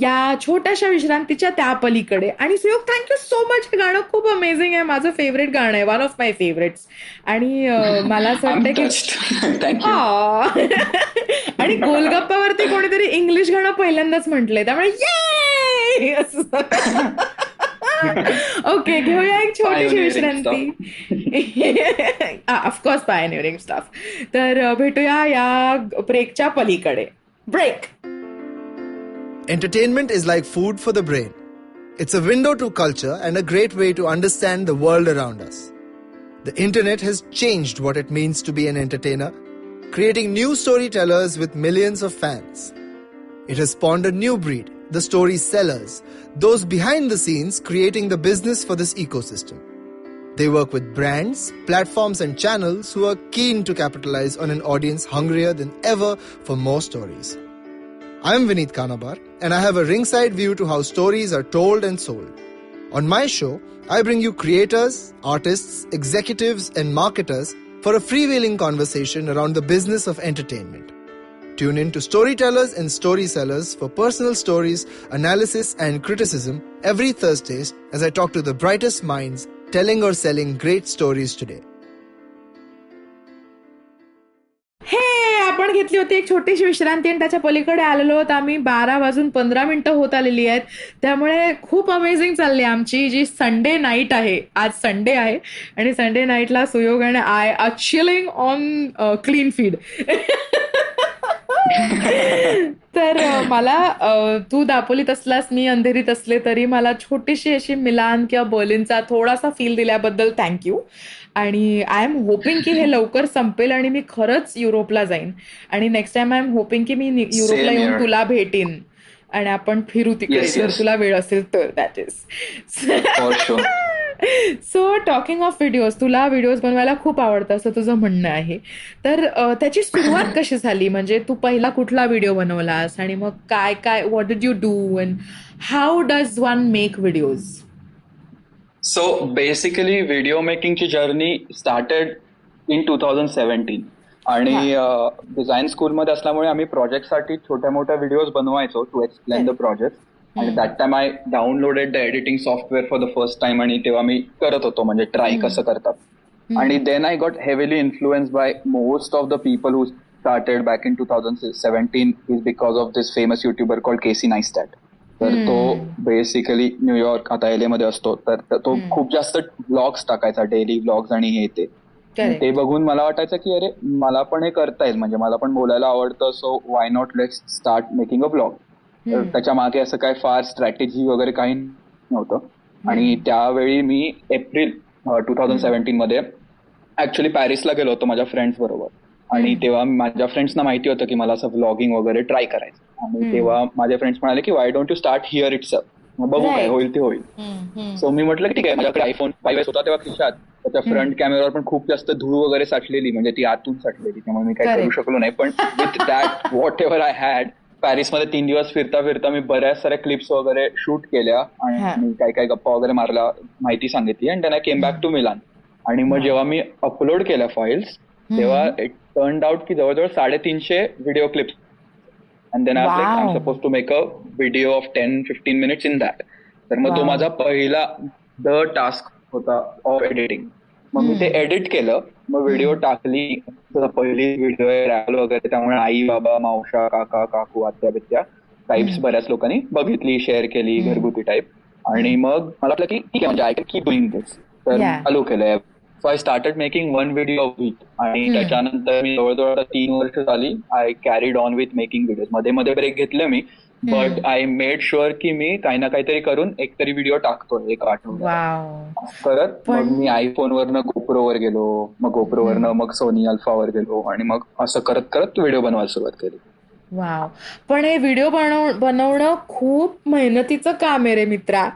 या छोट्याशा विश्रांतीच्या त्या पलीकडे. आणि सुयोग, थँक्यू सो मच. हे गाणं खूप अमेझिंग आहे, माझं फेवरेट गाणं आहे, वन ऑफ माय फेवरेट्स. आणि मला असं वाटतं की आणि गोलगप्पावरती कोणीतरी इंग्लिश गाणं पहिल्यांदाच म्हटलंय, त्यामुळे ये. ओके, घेऊया एक छोटीशी विश्रांती. Of course pioneering stuff. तर भेटूया या ब्रेकच्या पलीकडे. Break. Entertainment is like food for the brain. It's a window to culture and a great way to understand the world around us. The internet has changed what it means to be an entertainer, creating new storytellers with millions of fans. It has spawned a new breed, the story-sellers, those behind the scenes creating the business for this ecosystem. They work with brands, platforms and channels who are keen to capitalize on an audience hungrier than ever for more stories. I'm Vineet Kanabar, and I have a ringside view to how stories are told and sold. On my show, I bring you creators, artists, executives, and marketers for a freewheeling conversation around the business of entertainment. Tune in to Storytellers and Story Sellers for personal stories, analysis, and criticism every Thursdays as I talk to the brightest minds telling or selling great stories today. आपण घेतली होती एक छोटीशी विश्रांती आणि त्याच्या पलीकडे आलेलो आहोत आम्ही. 12:15 होत आलेली आहेत. त्यामुळे खूप अमेझिंग चालली आमची जी संडे नाईट आहे. आज संडे आहे आणि संडे नाईटला सुयोग आणि I are chilling on clean feed. तर मला तू दापोलीत असलास, मी अंधेरीत असले तरी मला छोटीशी अशी मिलान किंवा बर्लिनचा थोडासा फील दिल्याबद्दल थँक्यू. आणि आय एम होपिंग की हे लवकर संपेल आणि मी खरंच युरोपला जाईन. आणि next time I am hoping की मी युरोपला येऊन तुला भेटीन आणि आपण फिरू तिकडे जर तुला वेळ असेल तर. That is so talking of videos, तुला व्हिडिओज बनवायला खूप आवडतं असं तुझं म्हणणं आहे. तर त्याची सुरुवात कशी झाली? म्हणजे तू पहिला कुठला व्हिडिओ बनवलास आणि मग काय काय what did you do and how does one make videos? So basically video मेकिंगची जर्नी स्टार्टेड इन 2017 आणि डिझाईन स्कूलमध्ये असल्यामुळे आम्ही प्रोजेक्टसाठी छोट्या मोठ्या व्हिडिओज बनवायचो टू एक्सप्लेन द प्रोजेक्ट. आणि that time I downloaded the editing software for the first time आणि तेव्हा मी करत होतो म्हणजे ट्राय कसं करतात. आणि then I got heavily influence by most of the people who started back in 2017 is because of this famous youtuber called Casey Neistat. तर तो बेसिकली न्यूयॉर्क, आता LA मध्ये असतो, तर तो खूप जास्त व्लॉग्स टाकायचा, डेली व्लॉग्स आणि हे ते बघून मला वाटायचं की अरे मला पण हे करता येईल, म्हणजे मला पण बोलायला आवडतं, so why not let's start making a vlog. त्याच्या मागे असं काय फार स्ट्रॅटेजी वगैरे काही नव्हतं. आणि त्यावेळी मी एप्रिल 2017 मध्ये ऍक्च्युली पॅरिसला गेलो होतो माझ्या फ्रेंड्स बरोबर. आणि तेव्हा माझ्या फ्रेंड्सना माहिती होतं की मला असं व्लॉगिंग वगैरे ट्राय करायचं. आणि तेव्हा माझे फ्रेंड्स म्हणाले की why don't you start here itself, बघू काय होईल ते होईल. सो मी म्हटलं की ठीक आहे, माझ्याकडे iPhone 5S होता तेव्हा खिशात. त्याच्या फ्रंट कॅमेरावर पण खूप जास्त धूळ वगैरे साठलेली, म्हणजे ती आतून साठलेली, त्यामुळे मी काही करू शकलो नाही. पण with that what ever I had, पॅरिसमध्ये 3 दिवस फिरता फिरता मी बऱ्याच साऱ्या क्लिप्स वगैरे शूट केल्या आणि काही काही गप्पा वगैरे मारल्या, माहिती सांगितली. And then I came back to Milan. आणि मग जेव्हा मी अपलोड केल्या फाईल्स तेव्हा इट टर्न्ड आउट की जवळजवळ 350 video clips. And then I am suppose to make a video of 10-15 minutes in that. तर मग तो माझा पहिला द टास्क होता ऑफ एडिटिंग. मग मी ते एडिट केलं, मग व्हिडिओ टाकली. पहिली व्हिडिओ ट्रॅव्हल वगैरे, त्यामुळे आई बाबा मावशा काका काकू आत्या बित्या टाईप्स बऱ्याच लोकांनी बघितली, शेअर केली, घरगुती टाईप. आणि मग मला वाटलं की ठीक आहे, म्हणजे आय कॅन कीप डुईंग दिस. तर चालू केलंय. So I started making 1 video a week. आणि त्याच्यानंतर मी जवळजवळ 3 वर्ष झाली I carried on with making videos. मध्ये मध्ये ब्रेक घेतले मी, बट आय मेड शुअर की मी काही ना काहीतरी करून एकतरी व्हिडिओ टाकतोय एक आठवड्यात. परत मग मी आयफोनवरनं गोप्रोवर गेलो, मग गोप्रोवरनं मग सोनी अल्फावर गेलो आणि मग असं करत करत व्हिडिओ बनवायला सुरुवात केली. वाव. पण हे व्हिडिओ बनवणं खूप मेहनतीचं काम आहे रे मित्रा.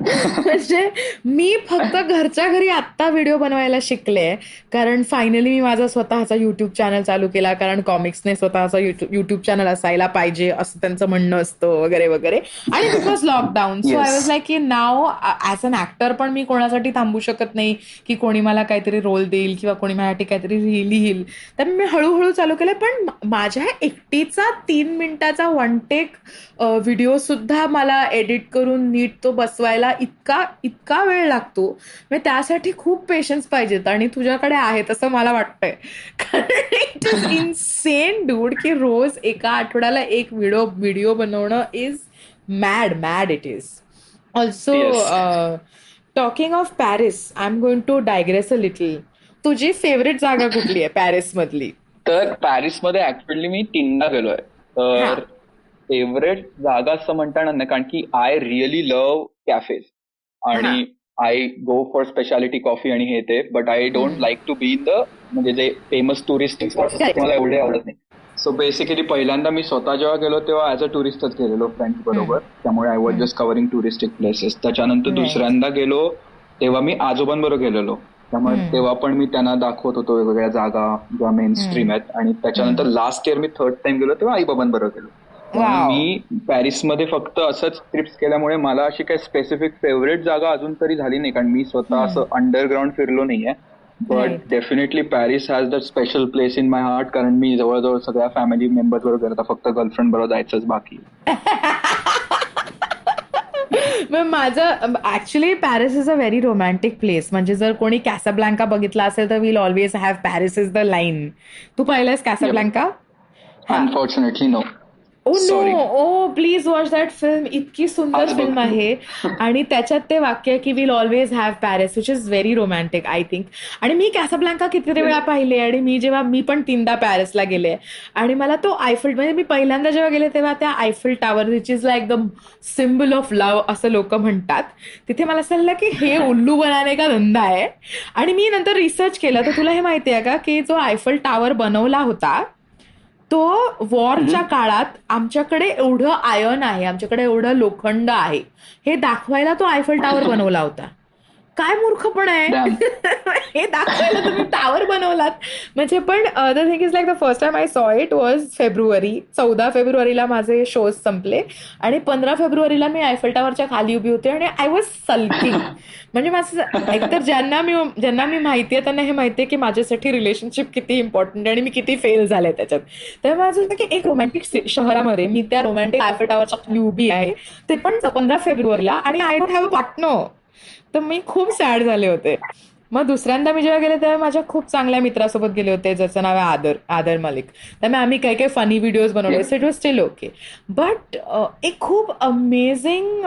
म्हणजे मी फक्त घरच्या घरी आत्ता व्हिडिओ बनवायला शिकले, कारण फायनली मी माझा स्वतःचा युट्यूब चॅनल चालू केला, कारण कॉमिक्सने स्वतःचा युट्यूब चॅनल असायला पाहिजे असं त्यांचं म्हणणं असतं वगैरे वगैरे. आणि bit was lockdown, so I was like की नाव ऍज अन ऍक्टर पण मी कोणासाठी थांबू शकत नाही की कोणी मला काहीतरी रोल देईल किंवा कोणी माझ्यासाठी काहीतरी लिहिल. तर मी हळूहळू चालू केलं. पण माझ्या एकटीचा 3 मिनिटाचा 1 टेक व्हिडिओ सुद्धा मला एडिट करून नीट तो बसवायला इतका वेळ लागतो. म्हणजे त्यासाठी खूप पेशन्स पाहिजेत आणि तुझ्याकडे आहेत असं मला वाटतंय. कारण इट इज इनसेन डूड की रोज एका आठवड्याला एक व्हिडिओ बनवणं is mad it is. Also talking of Paris, I am going to digress a little. तुझी फेवरेट जागा कुठली आहे पॅरिस मधली? तर पॅरिसमध्ये ऍक्च्युअली मी 3दा गेलोय. तर फेवरेट जागा असं म्हणता येणार नाही, कारण की आय रिअली लव्ह कॅफेज आणि I go for speciality coffee आणि हे ते. But I don't like to be in the म्हणजे जे फेमस टुरिस्टिक स्पॉट्स मला एवढे आवडत नाही. सो बेसिकली पहिल्यांदा मी स्वतः जेव्हा गेलो तेव्हा ऍज अ टुरिस्टच गेलेलो फ्रेंड्स बरोबर, त्यामुळे I was just covering touristic places. त्याच्यानंतर दुसऱ्यांदा गेलो तेव्हा मी आजोबांबरोबर गेलेलो, त्यामुळे तेव्हा पण मी त्यांना दाखवत होतो वेगवेगळ्या जागा ज्या मेन स्ट्रीम आहेत. आणि त्याच्यानंतर लास्ट इयर मी 3rd टाइम गेलो तेव्हा आईबाबांबरोबर गेलो. मी पॅरिसमध्ये फक्त असंच ट्रिप्स केल्यामुळे मला अशी काही स्पेसिफिक फेवरेट जागा अजून तरी झाली नाही, कारण मी स्वतः असं अंडरग्राऊंड फिरलो नाहीये. But definitely Paris has the special place in my heart, कारण मी जवळजवळ सगळ्या फॅमिली मेंबर्स बरोबर, आता फक्त गर्लफ्रेंड बरोबर जायचंच बाकी. माझं actually Paris is a very romantic place. म्हणजे जर कोणी कॅसाब्लांका बघितला असेल तर will always have Paris is the line. तू पाहिलंयस Casablanca? Unfortunately no. Oh no, oh please watch that film. इतकी सुंदर फिल्म आहे. आणि त्याच्यात ते वाक्य आहे की will always have Paris, which is very romantic I think. आणि मी कॅसाब्लांका किती वेळा पाहिले. आणि मी पण 3दा पॅरिसला गेले. आणि मला तो आयफेल, म्हणजे मी पहिल्यांदा जेव्हा गेले तेव्हा त्या Eiffel tower, which is like the symbol of love असं लोक म्हणतात, तिथे मला असं लागलं की हे उल्लू बनाने का धंदा आहे. आणि मी नंतर रिसर्च केलं तर तुला हे माहिती आहे का की जो आयफेल टॉवर बनवला होता तो वॉरच्या काळात आमच्याकडे एवढं आयर्न आहे, आमच्याकडे एवढं लोखंड आहे हे दाखवायला तो आयफेल टॉवर बनवला होता. काय मूर्खपण आहे. हे दाखवायला तुम्ही टावर बनवलात म्हणजे. पण the thing is like the first time I saw it was February. 14 फेब्रुवारीला माझे शोज संपले आणि 15 फेब्रुवारीला मी आयफेल टॉवरच्या खाली उभी होते आणि आय वॉज सल्किंग. म्हणजे माझं एकतर ज्यांना मी माहितीये त्यांना हे माहितीये की माझ्यासाठी रिलेशनशिप किती इम्पॉर्टंट आणि मी किती फेल झाले त्याच्यात. तर माझं होतं की एक रोमॅन्टिक शहरामध्ये मी त्या रोमॅन्टिक आयफेल टॉवरच्या खाली उभी आहे, ते पण 15 फेब्रुवारीला, आणि I don't have a partner. तर मी खूप सॅड झाले होते. मग दुसऱ्यांदा मी जेव्हा गेले तेव्हा माझ्या खूप चांगल्या मित्रासोबत गेले होते ज्याचं नाव आहे आदर मलिक. त्यामुळे आम्ही काही काही फनी व्हिडिओज बनवले. So it was steel okay. But एक खूप अमेझिंग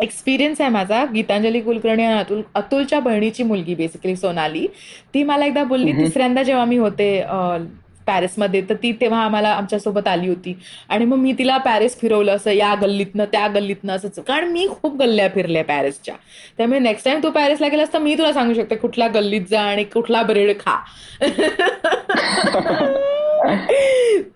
एक्सपिरियन्स आहे माझा. गीतांजली कुलकर्णी आणि अतुलच्या बहिणीची मुलगी बेसिकली सोनाली, ती मला एकदा बोलली तिसऱ्यांदा जेव्हा मी होते पॅरिसमध्ये, तर ती तेव्हा आमच्यासोबत आली होती. आणि मग मी तिला पॅरिस फिरवलं असं या गल्लीतनं त्या गल्लीतनं असंच, कारण मी खूप गल्ल्या फिरल्या पॅरिसच्या. त्यामुळे नेक्स्ट टाइम तू पॅरिसला गेलास तर मी तुला सांगू शकते कुठल्या गल्लीत जा आणि कुठला ब्रेड खा.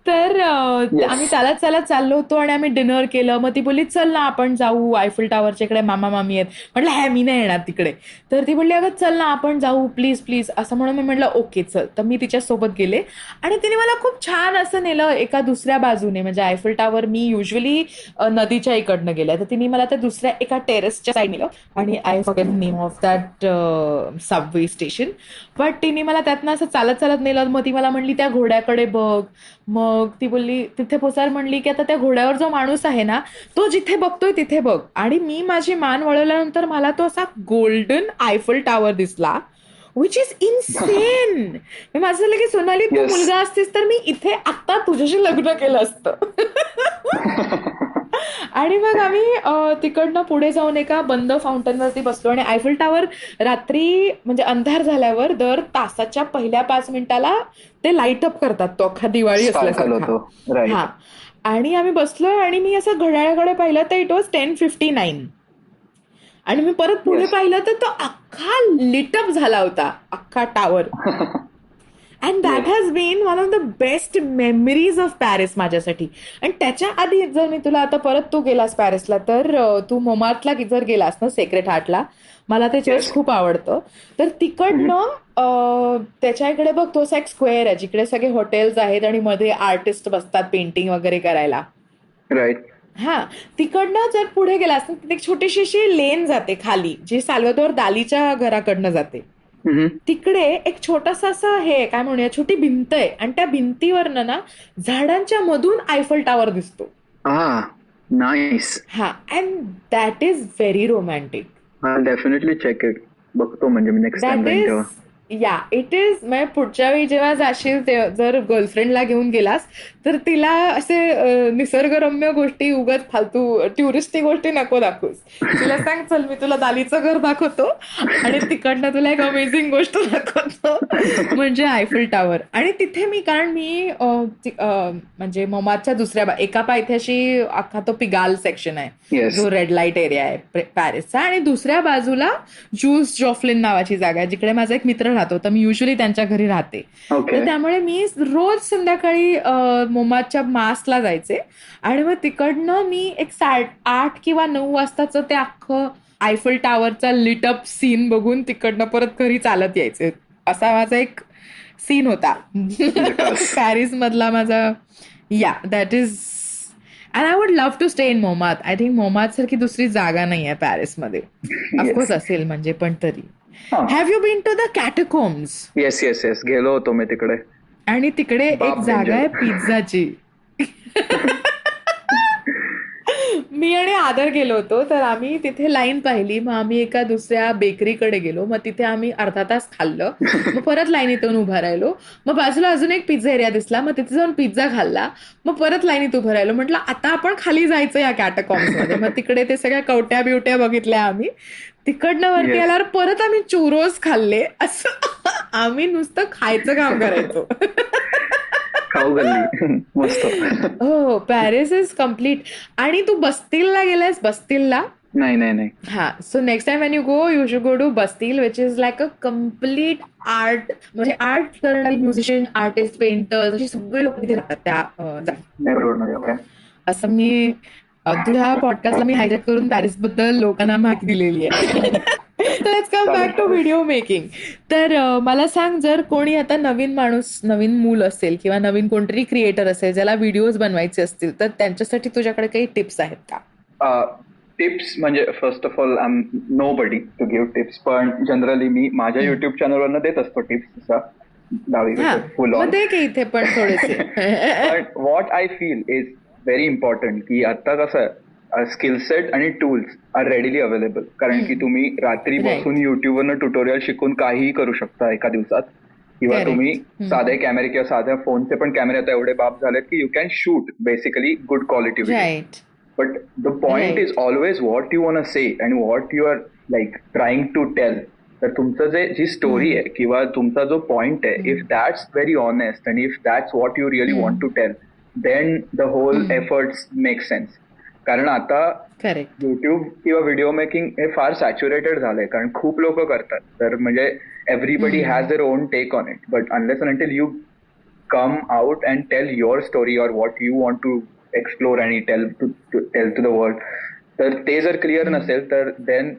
तर आम्ही चालत चाललो होतो आणि आम्ही डिनर केलं. मग ती बोलली चल ना आपण जाऊ आयफेल टॉवरच्या इकडे, मामा मामी आहेत. म्हटलं हॅ मी नाही येणार तिकडे. तर ती बोलली अगं चल ना आपण जाऊ प्लीज प्लीज असं म्हणून मी म्हटलं ओके चल. तर मी तिच्यासोबत गेले आणि तिने मला खूप छान असं नेलं एका दुसऱ्या बाजूने. म्हणजे आयफेल टॉवर मी युजली नदीच्या इकडनं गेल्या, तर तिने मला त्या दुसऱ्या एका टेरेसच्या साईड नेलं. आणि I forget the name of that Subway station. But तिने मला त्यातनं असं चालत नेलं. मग ती मला म्हणली त्या घोड्याकडे बघ. मग ती बोलली तिथे पोचायला म्हणली की आता त्या घोड्यावर जो माणूस आहे ना तो जिथे बघतोय तिथे बघ. आणि मी माझी मान वळवल्यानंतर मला तो असा गोल्डन आयफेल टॉवर दिसला, विच इज इन्सेन. माझं झालं की सोनाली तू मुलगा असतीस तर मी इथे आता तुझ्याशी लग्न केलं असतं. आणि मग आम्ही तिकडनं पुढे जाऊन एका बंद फाउंटनवरती बसलो. आणि आयफेल टॉवर रात्री म्हणजे अंधार झाल्यावर दर तासाच्या पहिल्या 5 मिनिटाला ते लाईट अप करतात, तो अख्खा दिवाळी असल्यासारखा. हा. आणि आम्ही बसलो आणि मी असं घड्याळाकडे पाहिलं तर इट वॉज 10:59. आणि मी परत पुढे पाहिलं तर तो अख्खा लिटअप झाला होता अख्खा tower. And that has been one of the best memories of Paris माझ्यासाठी. आणि त्याच्या आधी जर मी तुला आता परत तू गेलास पॅरिसला तर तू मोमार्टला जर गेलास ना, सेक्रेट हार्टला, मला ते चर्च खूप आवडतं. तर तिकडनं त्याच्या इकडे बघ तो असा एक स्क्वेअर आहे जिकडे सगळे हॉटेल्स आहेत आणि मध्ये आर्टिस्ट बसतात पेंटिंग वगैरे करायला. राईट. हा. तिकडनं जर पुढे गेलास ना तिथे एक छोटीशी अशी लेन जाते खाली जी साल्वादोर दालीच्या घराकडनं जाते. तिकडे एक छोटासा असं हे काय म्हणूया छोटी भिंत आहे आणि त्या भिंतीवरनं ना झाडांच्या मधून आयफेल टॉवर दिसतो. नाईस. हा. And that is very romantic. Definitely check it. बघतो म्हणजे मी नेक्स्ट टाइम जाईन तेव्हा. या इट इज. म्हणजे पुढच्या वेळी जेव्हा जाशील जर गर्लफ्रेंडला घेऊन गेलास तर तिला असे निसर्गरम्य गोष्टी उगाच फालतू टुरिस्टी गोष्टी नको दाखवूस. तिला सांग चल मी तुला दालीचं घर दाखवतो आणि तिकडनं तुला एक अमेझिंग गोष्ट दाखवतो म्हणजे आयफेल टॉवर. आणि तिथे कारण मी म्हणजे मोमार्टच्या दुसऱ्या एका पायथ्याशी अख्खा तो पिगाल सेक्शन आहे जो रेड लाईट एरिया आहे पॅरिसचा, आणि दुसऱ्या बाजूला जूस जॉफ्लिन नावाची जागा आहे जिकडे माझा एक मित्र राहतो. तर मी युजली त्यांच्या घरी राहते. तर त्यामुळे मी रोज संध्याकाळी मोमार्टच्या मासला जायचे आणि मग तिकडनं मी एक 8 किंवा 9 वाजताचं ते अख्खं आयफेल टॉवरचा लिटअप सीन बघून तिकडनं परत घरी चालत यायचे. असा माझा एक सीन होता पॅरिस मधला माझा. Yeah that is. And I would love to stay in Montmartre. I think Montmartre सारखी दुसरी जागा नाही आहे पॅरिसमध्ये. ऑफकोर्स असेल म्हणजे, पण तरी. Have you been to the catacombs? Yes yes yes, गेलो होतो मी तिकडे. आणि तिकडे एक जागा आहे पिझ्झाची. मी आणि आदर गेलो होतो, तर आम्ही तिथे लाईन पाहिली. मग आम्ही एका दुसऱ्या बेकरीकडे गेलो. मग तिथे आम्ही अर्धा तास खाल्लं. मग परत लाईनीत येऊन उभा राहिलो. मग बाजूला अजून एक पिझ्झा एरिया दिसला. मग तिथे जाऊन पिझ्झा खाल्ला. मग परत लाईनीत उभं राहिलो. म्हटलं आता आपण खाली जायचं या कॅटाकॉम्समध्ये. मग तिकडे ते सगळ्या कवट्या बिवट्या बघितल्या आम्ही. तिकडनं वरती Yes. आल्यावर परत आम्ही चुरोस खाल्ले. असं आम्ही नुसतं खायचं काम करायचो. खाऊ गल्ली मस्त. हो, पॅरिस इज कम्प्लीट. आणि तू बस्तीलला गेलायस? बस्तीलला? नाही. हा, so next time when you go, you should go to Bastille, which is like a complete art, म्हणजे आर्ट करणारे म्युझिशियन, आर्टिस्ट, पेंटर्स, अशी सगळे लोक तिथे राहतात त्या जागी. असं मी तुझ्या पॉडकास्टला मी हायलाइट करून पॅरिस बद्दल लोकांना माहिती दिलेली आहे. Let's come back to video making. तर मला सांग, जर कोणी आता नवीन माणूस, नवीन मूल असेल किंवा नवीन कोणतरी क्रिएटर असेल ज्याला व्हिडिओज बनवायचे असतील, तर त्यांच्यासाठी तुझ्याकडे काही टिप्स आहेत का? टिप्स म्हणजे first of all I am nobody to give tips, पण जनरली मी माझ्या युट्यूब चॅनलवरनं देत असतो टिप्स. फुल ऑन दे की इथे पण थोडेसे. पण what I feel is very important की आता कसं आहे, स्किल सेट आणि टूल्स आर रेडीली अवेलेबल. कारण की तुम्ही रात्री बसून युट्यूबवरनं ट्युटोरियल शिकून काहीही करू शकता एका दिवसात. किंवा तुम्ही साधे कॅमेरे किंवा साध्या फोनचे पण कॅमेरे आता एवढे बाप झालेत की you can shoot basically good quality video. But the point is always what you want to say and what you are like trying to tell. तर तुमचं जी स्टोरी आहे किंवा तुमचा जो पॉइंट आहे, if that's very honest and if that's what you really want to tell, then the whole efforts make sense. कारण आता युट्यूब किंवा व्हिडिओ मेकिंग हे फार सॅच्युरेटेड झालंय, कारण खूप लोक करतात. तर म्हणजे everybody has their own take on it. But unless and until you come out and tell your story or what you want to explore आणि टेल टू द वर्ल्ड, तर ते जर क्लिअर नसेल तर देन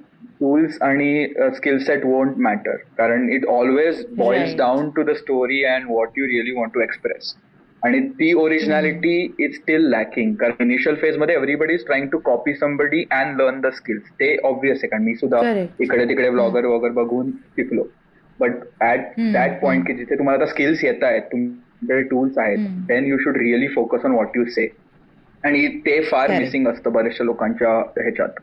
टूल्स आणि स्किल सेट वोंट मॅटर. कारण it always boils down to the story and what you really want to express. आणि ती ओरिजिनॅलिटी इज स्टील लॅकिंग. कारण इनिशियल फेज मध्ये everybody is trying to copy somebody and learn the skills. ते ऑब्विस आहे, कारण मी सुद्धा इकडे तिकडे व्लॉगर वगैरे बघून शिकलो. बट ऍट दॅट पॉइंट की जिथे तुम्हाला आता स्किल्स येत आहेत, तुमच्याकडे टूल्स आहेत, then you should really focus on what you say. आणि ते फार मिसिंग असतं बऱ्याचशा लोकांच्या ह्याच्यात.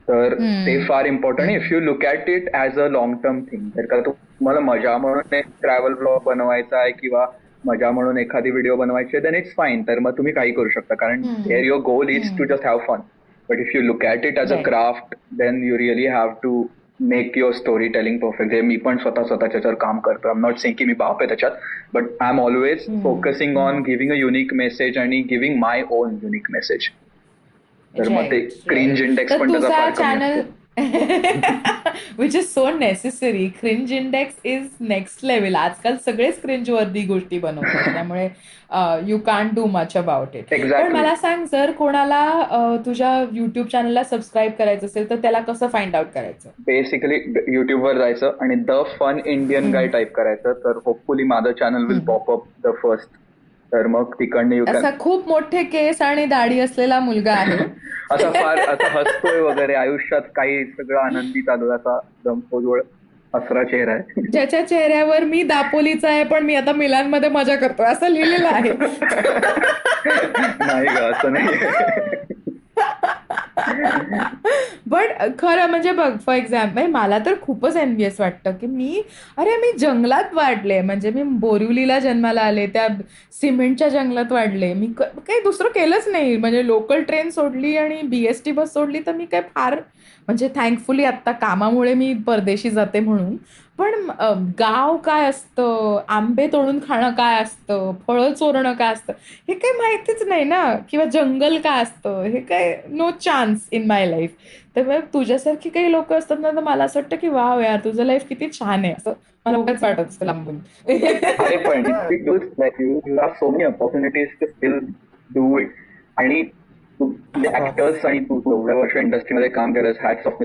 तर ते फार important. If you look at it as a long term thing, जर का तुम्हाला मजा म्हणून एक ट्रॅव्हल ब्लॉग बनवायचा आहे किंवा मजा म्हणून एखादी व्हिडिओ बनवायची आहे, देन इट्स फाईन. तर मग तुम्ही काही करू शकता, कारण there your goal is to just have fun. But if you look at it as a craft, then you really have to make your storytelling perfect. मी पण स्वतःच्यावर काम करतो. आय एम नॉट सेइंग की मी बाप आहे त्याच्यात, but I am always focusing on giving a unique message आणि giving my own unique message. तर मग ते क्रिंज इंडेक्स पण त्याचा फार कमी असतो. Which is so necessary. Cringe index is next level. आजकाल सगळेच क्रिंज वर्दी गोष्टी बनवतात, त्यामुळे you can't do much about it. पण मला सांग, जर कोणाला तुझ्या युट्यूब चॅनलला सबस्क्राईब करायचं असेल तर त्याला कसं फाइंड आउट करायचं? बेसिकली युट्यूबवर जायचं आणि the fun Indian guy type करायचं, तर होपफुली माझं channel will pop up the first. तर मग तिकडनं असा खूप मोठे केस आणि दाढी असलेला मुलगा आहे. असा फार असा हसतोय वगैरे, आयुष्यात काही सगळं आनंदी चालू, असा दमफोजवळ हसरा चेहरा आहे, ज्याच्या चेहऱ्यावर मी दापोलीचा आहे पण मी आता मिलानमध्ये मजा करतोय असं लिहिलेलं आहे. नाही ग, असं नाही. बट खरं म्हणजे बघ, फॉर एक्झाम्पल मला तर खूपच एनव्हियस वाटतं की मी जंगलात वाढले. म्हणजे मी बोरिवलीला जन्माला आले, त्या सिमेंटच्या जंगलात वाढले. मी काही दुसरं केलंच नाही. म्हणजे लोकल ट्रेन सोडली आणि BST बस सोडली तर मी काय फार, म्हणजे थँकफुली आत्ता कामामुळे मी परदेशी जाते म्हणून. पण गाव काय असतं, आंबे तोडून खाणं काय असतं, फळं चोरणं काय असतं, हे काही माहितीच नाही ना. किंवा जंगल काय असतं हे काय, no chance in my life. तर तुझ्यासारखी काही लोक असतात ना, तर मला असं वाटतं की वाव यार, तुझं लाईफ किती छान आहे, असं मला उगाच वाटत असतं लांबून. आणि ऍक्टर्स आणि तू एवढ्या वर्ष इंडस्ट्रीमध्ये काम केलंस, हॅट्स ऑफ.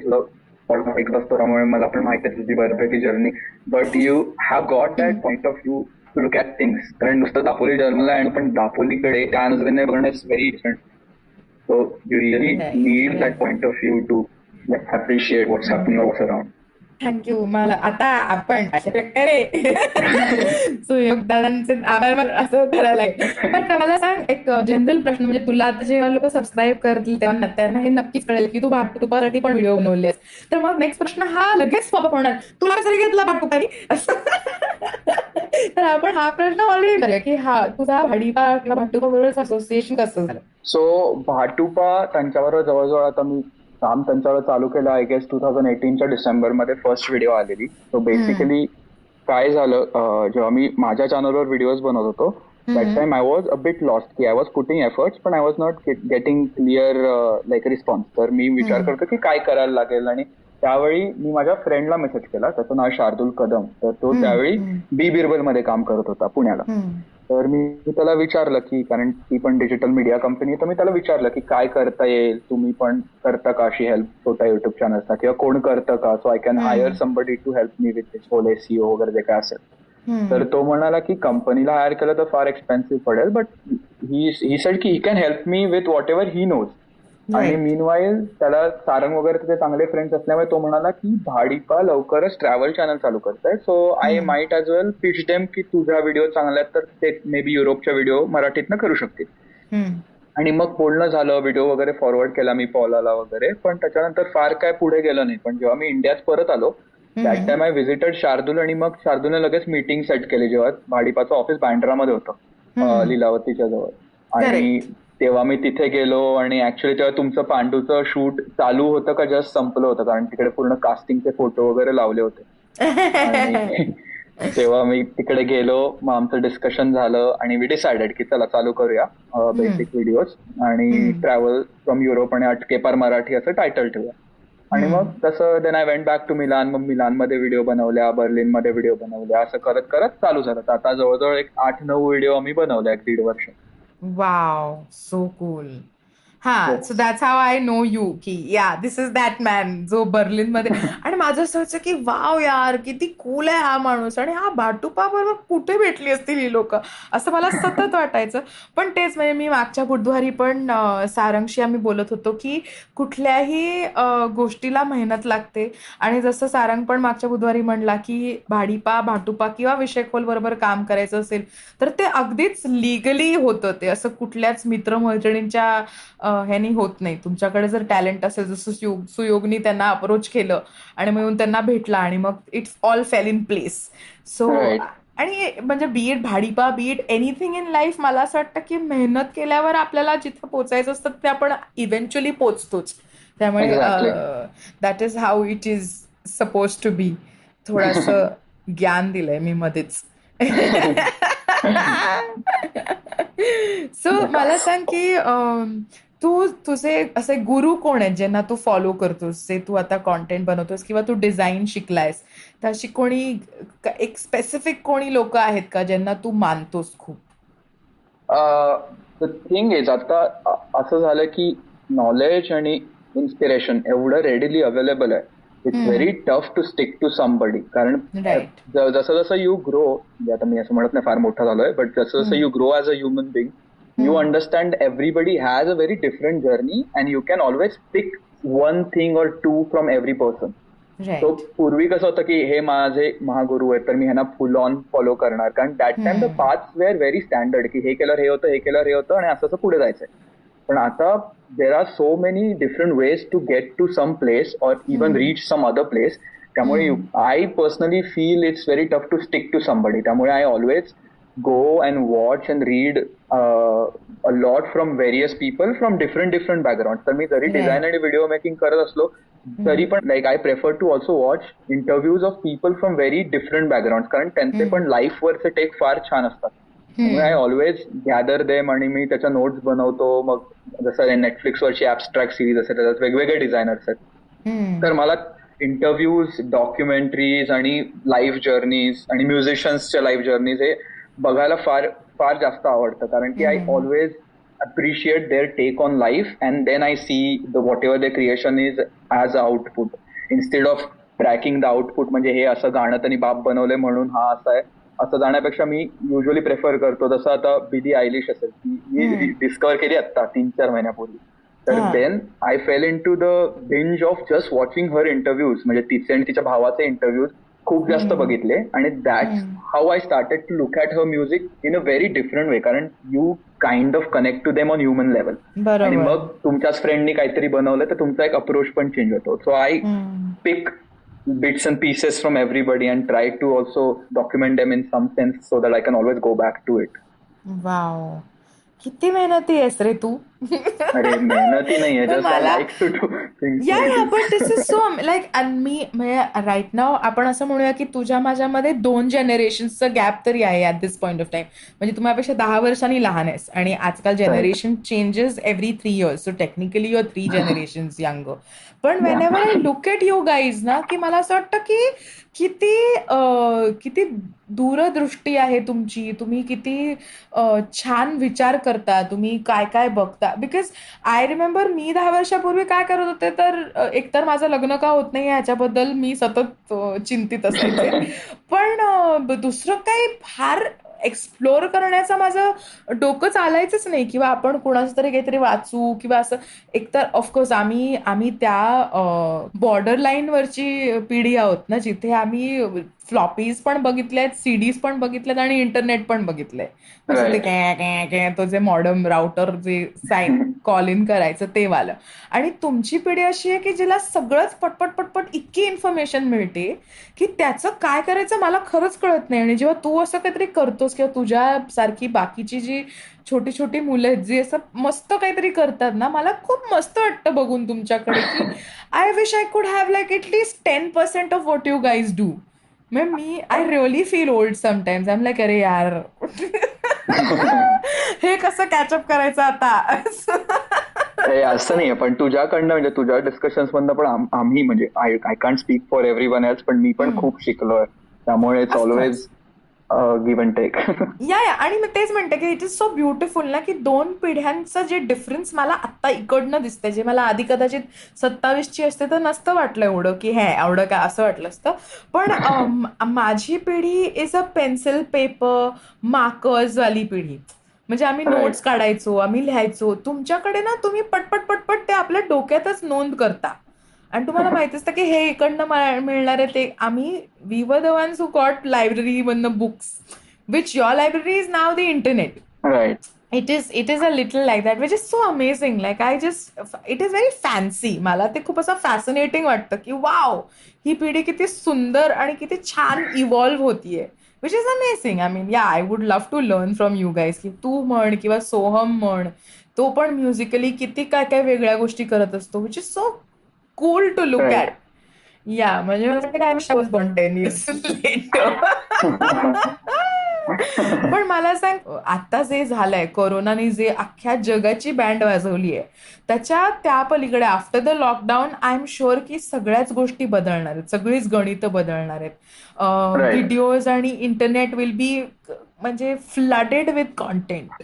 ऐकत असतो त्यामुळे मला पण माहिती आहे तुझी बऱ्यापैकी journey. But you have got that point of view to look at things. कारण नुसतं दापोली जर्नल आहे, पण दापोलीकडे त्या नजरेने बघणं is very different. So you really need that point of view to appreciate what's happening else around. Thank you. मला आता आपण अशा प्रकारे सुयोग दादांचे आभार असं करायला लागेल. पण मला सांग, एक जनरल प्रश्न, म्हणजे तुला आता जेव्हा लोक सबस्क्राईब करतील तेव्हा त्यांना हे नक्कीच कळेल की तू भाटुपासाठी पण व्हिडिओ बनवलेस. तर मग नेक्स्ट प्रश्न हा लगेच पॉपअप होणार, तुला कसं घेतला भाटुपानी? तर आपण हा प्रश्न ऑलरेडी करूया की हा तुझा भाडीपा किंवा भाटुपा बरोबर असोसिएशन कसं झालं? सो भाटुपा त्यांच्याबरोबर जवळजवळ आता मी काम त्यांच्यावर चालू केलं आय गेस 2018च्या डिसेंबरमध्ये फर्स्ट व्हिडिओ आलेली. सो बेसिकली काय झालं, जेव्हा मी माझ्या चॅनलवर व्हिडिओज बनवत होतो that time I was a bit lost, की आय वॉज पुटिंग एफर्ट्स पण I was not getting clear like response. तर मी विचार करतो की काय करायला लागेल, आणि त्यावेळी मी माझ्या फ्रेंडला मेसेज केला, त्याचं नाव शार्दुल कदम. तर तो त्यावेळी बी बिरबल मध्ये काम करत होता पुण्याला. तर मी त्याला विचारलं की, कारण ती पण डिजिटल मीडिया कंपनी, तर मी त्याला विचारलं की काय करता येईल, तुम्ही पण करता का अशी हेल्प छोट्या युट्यूब चॅनल्सला, किंवा कोण करतं का, so I can hire somebody to help me with this whole SEO वगैरे जे काय असेल. तर तो म्हणाला की कंपनीला हायर केलं तर फार एक्सपेन्सिव्ह पडेल, बट ही सेड की he can help me with whatever he knows. आणि मीनवाईल त्याला सारंग वगैरे त्याचे चांगले फ्रेंड्स असल्यामुळे तो म्हणाला की भाडीपा लवकरच ट्रॅव्हल चॅनल चालू करताय, so I might as well pitch them की तुझ्या व्हिडिओ चांगल्या तर ते मे बी युरोपच्या व्हिडिओ मराठीतनं करू शकतील. आणि मग बोलणं झालं, व्हिडिओ वगैरे फॉरवर्ड केला मी पॉलाला वगैरे, पण त्याच्यानंतर फार काय पुढे गेलं नाही. पण जेव्हा मी इंडियात परत आलो that time I visited Shardul, आणि मग शार्दूलने लगेच मीटिंग सेट केली जेव्हा भाडीपाचं ऑफिस बँड्रामध्ये होतं लीलावतीच्या जवळ. आणि तेव्हा मी तिथे गेलो, आणि ऍक्च्युली तेव्हा तुमचं पांडूचं शूट चालू होतं का जस्ट संपलं होतं, कारण तिकडे पूर्ण कास्टिंगचे फोटो वगैरे लावले होते. आणि तेव्हा मी तिकडे गेलो, मग आमचं डिस्कशन झालं आणि वी डिसाइडेड की चला चालू करूया बेसिक व्हिडिओज, आणि ट्रॅव्हल फ्रॉम युरोप आणि अटके पार मराठी असं टायटल ठेवूया. आणि मग तसं then I went back to Milan. मग मिलानमध्ये व्हिडिओ बनवल्या, बर्लिनमध्ये व्हिडिओ बनवल्या, असं करत करत चालू झालं. तर आता जवळजवळ एक 8-9 व्हिडिओ आम्ही बनवल्या 1.5 वर्ष. Wow, so cool. हा, so that's how I know you, की yeah this is that man जो बर्लिन मध्ये. आणि माझं असं व्हायचं की वाव यार, किती कूल आहे हा माणूस, आणि हा भाटुपा बरोबर कुठे भेटली असतील ही लोक, असं मला सतत वाटायचं. पण तेच, म्हणजे मी मागच्या बुधवारी पण सारंगशी आम्ही बोलत होतो की कुठल्याही गोष्टीला मेहनत लागते. आणि जसं सारंग पण मागच्या बुधवारी म्हणला की भाडीपा, भाटुपा किंवा विषय खोल बरोबर काम करायचं असेल तर ते अगदीच लिगली होतं. ते असं कुठल्याच मित्रमैत्रिणींच्या ह्यानी होत नाही. तुमच्याकडे जर टॅलेंट असेल, जसं सुयोगनी त्यांना अप्रोच केलं आणि मग त्यांना भेटला, आणि मग it's all fell in place. So आणि म्हणजे be it Bhadipa, be it anything in life, मला असं वाटतं की मेहनत केल्यावर आपल्याला जिथं पोचायचं असतं ते आपण इव्हेंच्युअली पोचतोच. त्यामुळे that is how it is suppose to be. थोडंसं ज्ञान दिलंय मी मध्येच. सो मला सांग की तुझे असे गुरु कोण आहेत ज्यांना तू फॉलो करतोस, जे तू आता कॉन्टेंट बनवतोस, किंवा तू डिझाईन शिकलायस, तर अशी कोणी एक स्पेसिफिक कोणी लोक आहेत का ज्यांना तू मानतोस खूप? द थिंग इज, आता असं झालं की नॉलेज आणि इन्स्पिरेशन एवढं रेडिली अवेलेबल आहे, it's very tough to stick to somebody. कारण जसं जसं यू ग्रो, म्हणजे आता मी असं म्हणत नाही फार मोठा झालोय, बट जसं जसं you grow as a human being, you understand everybody has a very different journey and you can always pick one thing or two from every person. So पूर्वी कसं होतं की हे माझे महागुरु आहेत तर मी ह्यांना फुल ऑन फॉलो करणार, कारण that time the paths were very standard, की हे केलं हे होतं, हे केलं हे होतं, आणि असं असं पुढे जायचंय. पण आता there are so many different ways to get to some place or even reach some other place. त्यामुळे I personally feel it's very tough to stick to somebody. त्यामुळे I always go and watch and read a lot from various people from different backgrounds. तर मी जरी डिझाईन आणि व्हिडिओ मेकिंग करत असलो तरी पण like I prefer to also watch interviews of people from very different background, कारण त्यांचे पण लाईफवरचे टेक फार छान असतात. आय ऑलवेज गॅदर देम आणि मी त्याच्या नोट्स बनवतो. मग जसं नेटफ्लिक्सवरची ॲब्स्ट्रॅक्ट सिरीज असेल त्याच्यात वेगवेगळे डिझायनर्स आहेत, तर मला इंटरव्ह्यूज, डॉक्युमेंटरीज आणि लाईफ जर्नीज आणि म्युझिशियन्सच्या लाईफ जर्नीज हे बघायला फार फार जास्त आवडतं. कारण की I always appreciate their take on life and then I see the whatever the creation is as a output, instead of tracking the output. म्हणजे हे असं गाणं त्यांनी बाप बनवलंय म्हणून हा असा आहे असं जाण्यापेक्षा मी युजली प्रेफर करतो, जसं आता बिली आयलिश असेल, मी डिस्कवर केली आता 3-4 महिन्यापूर्वी, तर then I fell into the binge of just watching her interviews, म्हणजे तिचे आणि तिच्या भावाचे इंटरव्ह्यूज खूप जास्त बघितले. आणि that's how I started to look at her music in a very different way, कारण you kind of connect to them on human level. आणि मग तुमच्याच फ्रेंडनी काहीतरी बनवलं तर तुमचा एक अप्रोच पण चेंज होतो. So I pick bits and pieces from everybody and try to also document them in some sense so that I can always go back to it. Wow. किती मेहनती आहेस रे तू. अरे मेहनती नाहीये, just I like to do things. Yeah, but this is so like, and मी म्हणजे राईट नाव आपण असं म्हणूया की तुझ्या माझ्यामध्ये 2 जनरेशन्सचं गॅप तरी आहे at this point of time. म्हणजे तू माझ्यापेक्षा 10 वर्षांनी लहान आहेस आणि आजकाल generation changes every 3 years, so technically your 3 generations young. पण whenever I look at you guys ना, की मला असं वाटतं की किती दूरदृष्टी आहे तुमची, तुम्ही किती छान विचार करता, तुम्ही काय काय बघता. बिकॉज आय रिमेंबर मी 10 वर्षापूर्वी काय करत होते, तर एकतर माझं लग्न का होत नाही ह्याच्याबद्दल मी सतत चिंतित असायचे. पण दुसरं काही फार एक्सप्लोर करण्याचं माझं डोकं चालायचंच नाही, किंवा आपण कुणाचं तरी काहीतरी वाचू किंवा असं. एकतर ऑफकोर्स आम्ही त्या बॉर्डर लाईनवरची पिढी आहोत ना, जिथे आम्ही फ्लॉपीज पण बघितल्यात, सीडीज पण बघितल्यात आणि इंटरनेट पण बघितलंय. असं ते तो जे मॉडर्न राउटर जे कॉल इन करायचं ते वालं. आणि तुमची पिढी अशी आहे की जिला सगळंच पटपट पटपट इतकी इन्फॉर्मेशन मिळते की त्याचं काय करायचं मला खरंच कळत नाही. आणि जेव्हा तू असं काहीतरी करतोस किंवा तुझ्यासारखी बाकीची जी छोटी छोटी मुलं आहेत जी असं मस्त काहीतरी करतात ना, मला खूप मस्त वाटतं बघून तुमच्याकडे की I wish I could have like at least 10% of what you guys do. I really feel old sometimes. I am like अरे यार हे कसं कॅचअप करायचं आता. असं नाहीये, पण तुझ्याकडनं म्हणजे तुझ्या डिस्कशन्स मधनं पण आम्ही म्हणजे I can't speak for everyone else, पण मी पण खूप शिकलोय. त्यामुळे it's always give and take. या आणि मी तेच म्हणते की इट इज सो ब्युटिफुल ना, की 2 पिढ्यांचं जे डिफरन्स मला आत्ता इकडनं दिसतंय, जे मला आधी कदाचित 27ची असते तर नसतं वाटलं एवढं की हे एवढं काय असं वाटलं असतं. पण माझी पिढी is a pencil paper markers वाली पिढी. म्हणजे आम्ही नोट्स काढायचो, आम्ही लिहायचो. तुमच्याकडे ना तुम्ही पटपट पटपट ते आपल्या डोक्यातच नोंद करता. आणि तुम्हाला माहित असतं की हे इकडनं मिळणार आहे ते. We were the ones who got library मधनं books, which your library is now the internet. Right. It is a little like that, which is so amazing. Like it is very fancy. मला ते खूप असं फॅसिनेटिंग वाटतं की वाव, ही पिढी किती सुंदर आणि किती छान इव्हॉल्व्ह होतीये, which is amazing. I mean I would love to learn from you guys. की तू म्हण किंवा सोहम म्हण, तो पण म्युझिकली किती काय काय वेगळ्या गोष्टी करत असतो, which is so cool to look at. या म्हणजे काय पण मला सांग, आता जे झालंय कोरोनाने जे अख्ख्या जगाची बँड वाजवली आहे, त्या पलीकडे after the lockdown I am sure की सगळ्याच गोष्टी बदलणार आहेत, सगळीच गणितं बदलणार आहेत. व्हिडिओज आणि इंटरनेट विल बी म्हणजे फ्लडेड विथ कॉन्टेंट.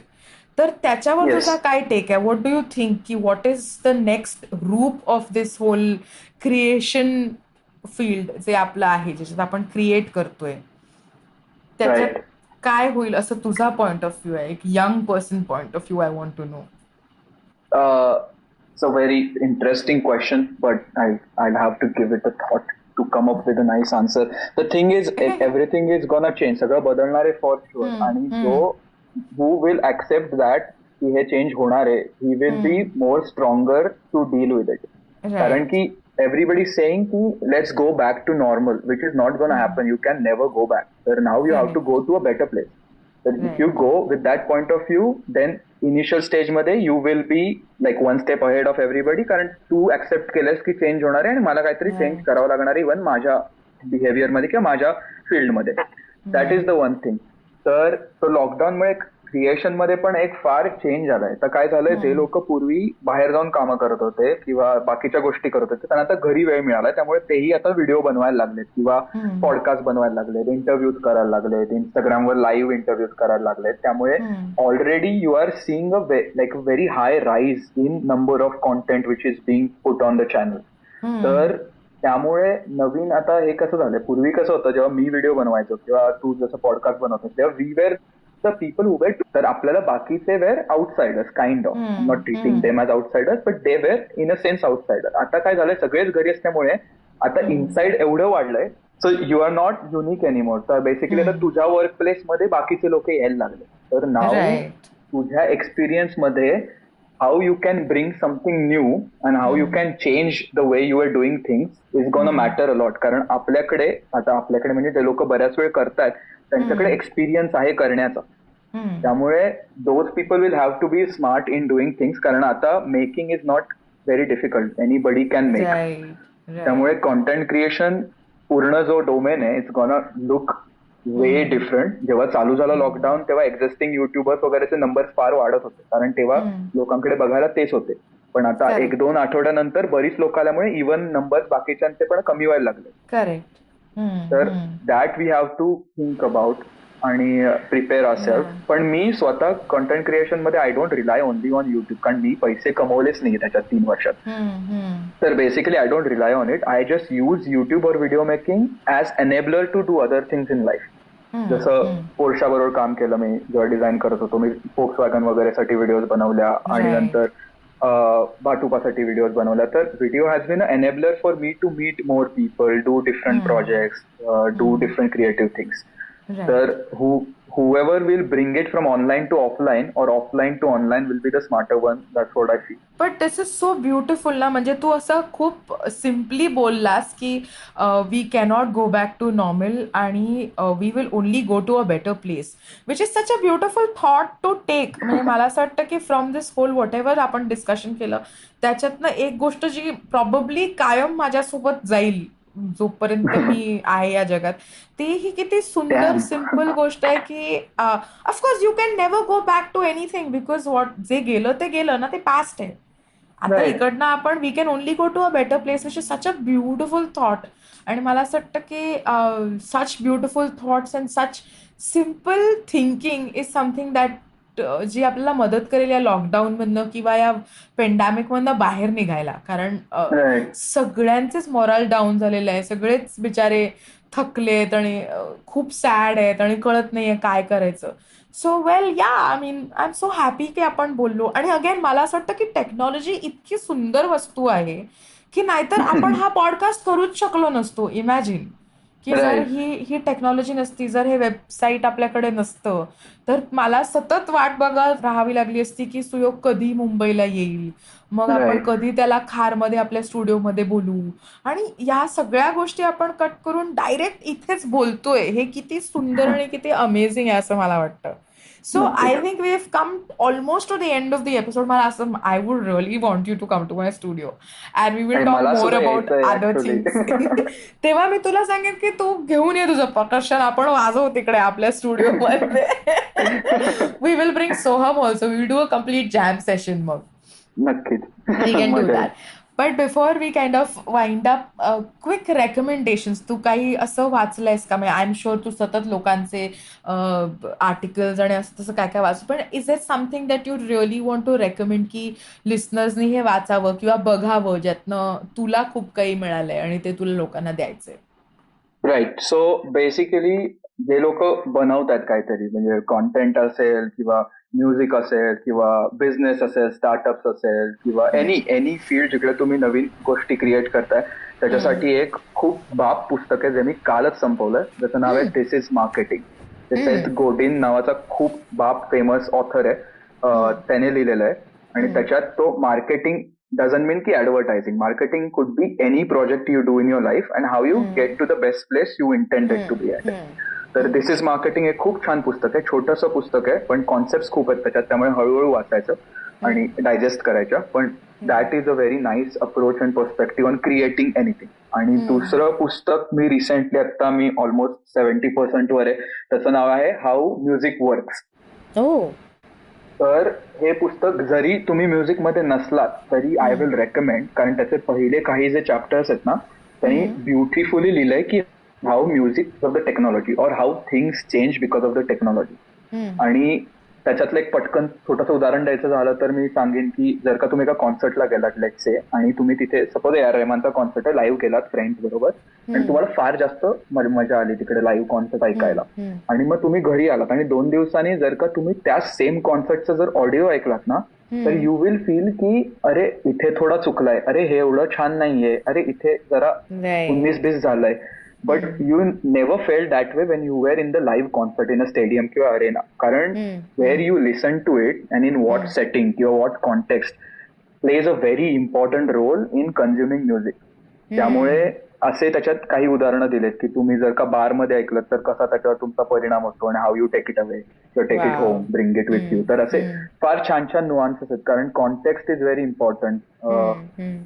तर त्याच्यावर तुझा काय टेक आहे? व्हॉट डू यू थिंक की व्हॉट इज द नेक्स्ट रूप of this whole creation field जे आपलं आहे, ज्याच्यात आपण क्रिएट करतोय, त्याच्यात काय होईल असं तुझा पॉइंट ऑफ व्ह्यू आहे? एक young person point of view I want to know. It's a very interesting question, but I'll have to give it a thought to come up with a nice answer. The thing is, everything is gonna change. सगळं बदलणार आहे for sure. आणि who will accept that की हे चेंज होणार आहे, he will be more stronger to deal with it. कारण की everybody is saying ki let's go back to normal, which is not going to happen. You can never go back. So now you have to go to a better place. But if you go with that point of view, then initial stage मध्ये you will be like one step ahead of everybody, कारण तू accept केलंस की चेंज होणार आहे आणि मला काहीतरी चेंज करावं लागणार आहे इव्हन माझ्या बिहेवियर मध्ये किंवा माझ्या फील्ड मध्ये. That is the one thing. तर तो लॉकडाऊनमुळे क्रिएशन मध्ये पण एक फार चेंज झालाय. तर काय झालंय, जे लोक पूर्वी बाहेर जाऊन कामं करत होते किंवा बाकीच्या गोष्टी करत होते, त्यांना आता घरी वेळ मिळालाय, त्यामुळे तेही आता व्हिडिओ बनवायला लागलेत किंवा पॉडकास्ट बनवायला लागलेत, इंटरव्ह्यूज करायला लागलेत, इंस्टाग्रामवर लाईव्ह इंटरव्ह्यूज करायला लागलेत. त्यामुळे already you are seeing a like very high rise in number of content which is being put on the channel. तर त्यामुळे नवीन आता हे कसं झालंय, पूर्वी कसं होतं, जेव्हा मी व्हिडिओ बनवायचो किंवा तू जसं पॉडकास्ट बनवतो तेव्हा we were the people who were, तर आपल्याला बाकीचे were outsiders kind of, not treating them as outsiders but they were in a sense outsider. आता काय झालंय, सगळेच घरी असल्यामुळे आता इनसाइड एवढं वाढलंय, so you are not unique anymore. तर बेसिकली आता तुझ्या वर्क प्लेस मध्ये बाकीचे लोक यायला लागले, तर नाव तुझ्या एक्सपिरियन्स मध्ये how you can bring something new and how you can change the way you are doing things is gonna matter a lot. कारण आपल्याकडे म्हणजे ते लोक बऱ्याच वेळ करतात, त्यांच्याकडे एक्सपिरियन्स आहे करण्याचा. त्यामुळे those people will have to be smart in doing things, कारण आता making is not very difficult, anybody can make. त्यामुळे कॉन्टेंट क्रिएशन पूर्ण जो डोमेन आहे it's gonna look way different. जेव्हा चालू झालं लॉकडाऊन तेव्हा एक्झिस्टिंग युट्यूबर्स वगैरेचे नंबर्स फार वाढत होते, कारण तेव्हा लोकांकडे बघायला तेच होते. पण आता 1-2 आठवड्यानंतर बरीच लोक आल्यामुळे इव्हन नंबर्स बाकीच्यांचे पण कमी व्हायला लागले. तर that we have to think about आणि प्रिपेअर अवरसेल्फ. पण मी स्वतः कंटेंट क्रिएशन मध्ये I don't rely only on YouTube, कारण मी पैसे कमवलेच नाही त्याच्यात 3 वर्षात. तर basically I don't rely on it. I just use YouTube or video making as enabler to do other things in life. जसं पोर्शा बरोबर काम केलं मी, जेव्हा डिझाईन करत होतो मी, फोक्सवॅगन वगैरेसाठी व्हिडिओज बनवल्या आणि नंतर भाटुपासाठी व्हिडिओज बनवल्या. तर video has been a enabler for me to meet more people, do different projects, do different creative things. तर whoever will bring it from online to offline or offline to online will be the smarter one. That's what I feel. But this is so beautiful ना, म्हणजे तू असं खूप सिम्पली बोललास की we cannot go back to normal आणि we will only go to a better place, which is such a beautiful thought to take. म्हणजे मला असं वाटतं की from this whole whatever आपण डिस्कशन केलं त्याच्यातनं एक गोष्ट जी प्रॉबेबली कायम माझ्यासोबत जाईल जोपर्यंत मी आहे या जगात, ती ही किती सुंदर सिम्पल गोष्ट आहे की of course you can never go back to anything because what जे गेलं ते गेलं ना, ते पास्ट आहे. आता इकडनं आपण we can only go to a better place, which is such a beautiful thought. आणि मला असं वाटतं की such beautiful thoughts and such simple thinking is something that जी आपल्याला मदत करेल या लॉकडाऊनमधनं किंवा या पेंडॅमिकमधनं बाहेर निघायला. कारण सगळ्यांचेच मॉरल डाऊन झालेलं आहे, सगळेच बिचारे थकलेत आणि खूप सॅड आहेत आणि कळत नाहीये काय करायचं. सो वेल या I mean I am so happy की आपण बोललो. आणि अगेन मला असं वाटतं की टेक्नॉलॉजी इतकी सुंदर वस्तू आहे की नाहीतर आपण हा पॉडकास्ट करूच शकलो नसतो. इमॅजिन की जर ही टेक्नॉलॉजी नसती, जर हे वेबसाईट आपल्याकडे नसतं, तर मला सतत वाट बघत राहावी लागली असती की सुयोग कधी मुंबईला येईल, मग आपण कधी त्याला खारमध्ये आपल्या स्टुडिओमध्ये बोलू. आणि या सगळ्या गोष्टी आपण कट करून डायरेक्ट इथेच बोलतोय, हे किती सुंदर आणि किती अमेझिंग आहे असं मला वाटतं. So I think we have come almost to the end of the episode. I would really want you to come to my studio and we will talk more about other things. तेव्हा मी तुला सांगेन की तू घेऊन ये तुझं प्रकर्षण, आपण वाजवू तिकडे आपल्या स्टुडिओमध्ये. We will bring Soham also. We will do a complete jam session मग. नक्कीच. We can do that. But before we kind of wind up, quick recommendations. तू काही असं वाचलंयस का? आय एम शुअर तू सतत लोकांचे आर्टिकल्स आणि असं तसं काय काय वाचू, पण is it something that you really want to recommend की लिस्नर्सनी हे वाचावं किंवा बघावं, ज्यातनं तुला खूप काही मिळालंय आणि ते तुला लोकांना द्यायचंय? राईट. सो बेसिकली जे लोक बनवतात काहीतरी, म्हणजे कॉन्टेंट असेल किंवा म्युझिक असेल किंवा बिझनेस असेल, स्टार्टअप्स असेल किंवा एनी फील्ड जिकडे तुम्ही नवीन गोष्टी क्रिएट करताय, त्याच्यासाठी एक खूप बाप पुस्तक आहे जे मी कालच संपवलंय, ज्याचं नाव आहे दिस इज मार्केटिंग. ते सेथ गोडिन नावाचा खूप बाप फेमस ऑथर आहे, त्याने लिहिलेलं आहे. आणि त्याच्यात तो marketing doesn't mean ki advertising. Marketing could be any project you do in your life and how you get to the best place you intended to be at. तर दिस इज मार्केटिंग हे खूप छान पुस्तक आहे, छोटंसं पुस्तक आहे, पण कॉन्सेप्ट खूप आहेत त्याच्यात, त्यामुळे हळूहळू वाचायचं आणि डायजेस्ट करायच्या. पण that is a very nice approach and perspective on creating anything. आणि दुसरं पुस्तक मी रिसेंटली आता मी ऑलमोस्ट 70% वर आहे, त्याचं नाव आहे हाऊ म्युझिक वर्क्स. तर हे पुस्तक जरी तुम्ही म्युझिक मध्ये नसलात तरी आय विल रेकमेंड, कारण त्याचे पहिले काही जे चॅप्टर्स आहेत ना, त्यांनी ब्युटिफुली लिहिलंय की how music of the technology or how things change because of the technology. आणि त्याच्यातलं एक पटकन छोटंसं उदाहरण द्यायचं झालं तर मी सांगेन की जर का तुम्ही एका कॉन्सर्टला गेलात लेट्स से आणि तुम्ही तिथे सपोज ए आर रहमानचा कॉन्सर्ट आहे लाईव्ह केलात फ्रेंड्स बरोबर आणि तुम्हाला फार जास्त मजा आली तिकडे लाईव्ह कॉन्सर्ट ऐकायला आणि मग तुम्ही घरी आलात आणि 2 दिवसांनी जर का तुम्ही त्या सेम कॉन्सर्टचा जर ऑडिओ ऐकलात ना तर यू विल फील की अरे इथे थोडा चुकलाय, अरे हे एवढं छान नाहीये, अरे इथे जरा 19-20 झालंय. But you never felt that way when you were in the live concert in a stadium किंवा arena. कारण where you listen to it and in what setting किंवा what context plays a very important role in consuming music. त्यामुळे असे त्याच्यात काही उदाहरणं दिलेत की तुम्ही जर का बार मध्ये ऐकलं तर कसा त्याच्यावर तुमचा परिणाम होतो आणि how you take it away किंवा take it home, bring it with you. तर असे फार छान छान नुआन्सेस आहेत कारण context is very important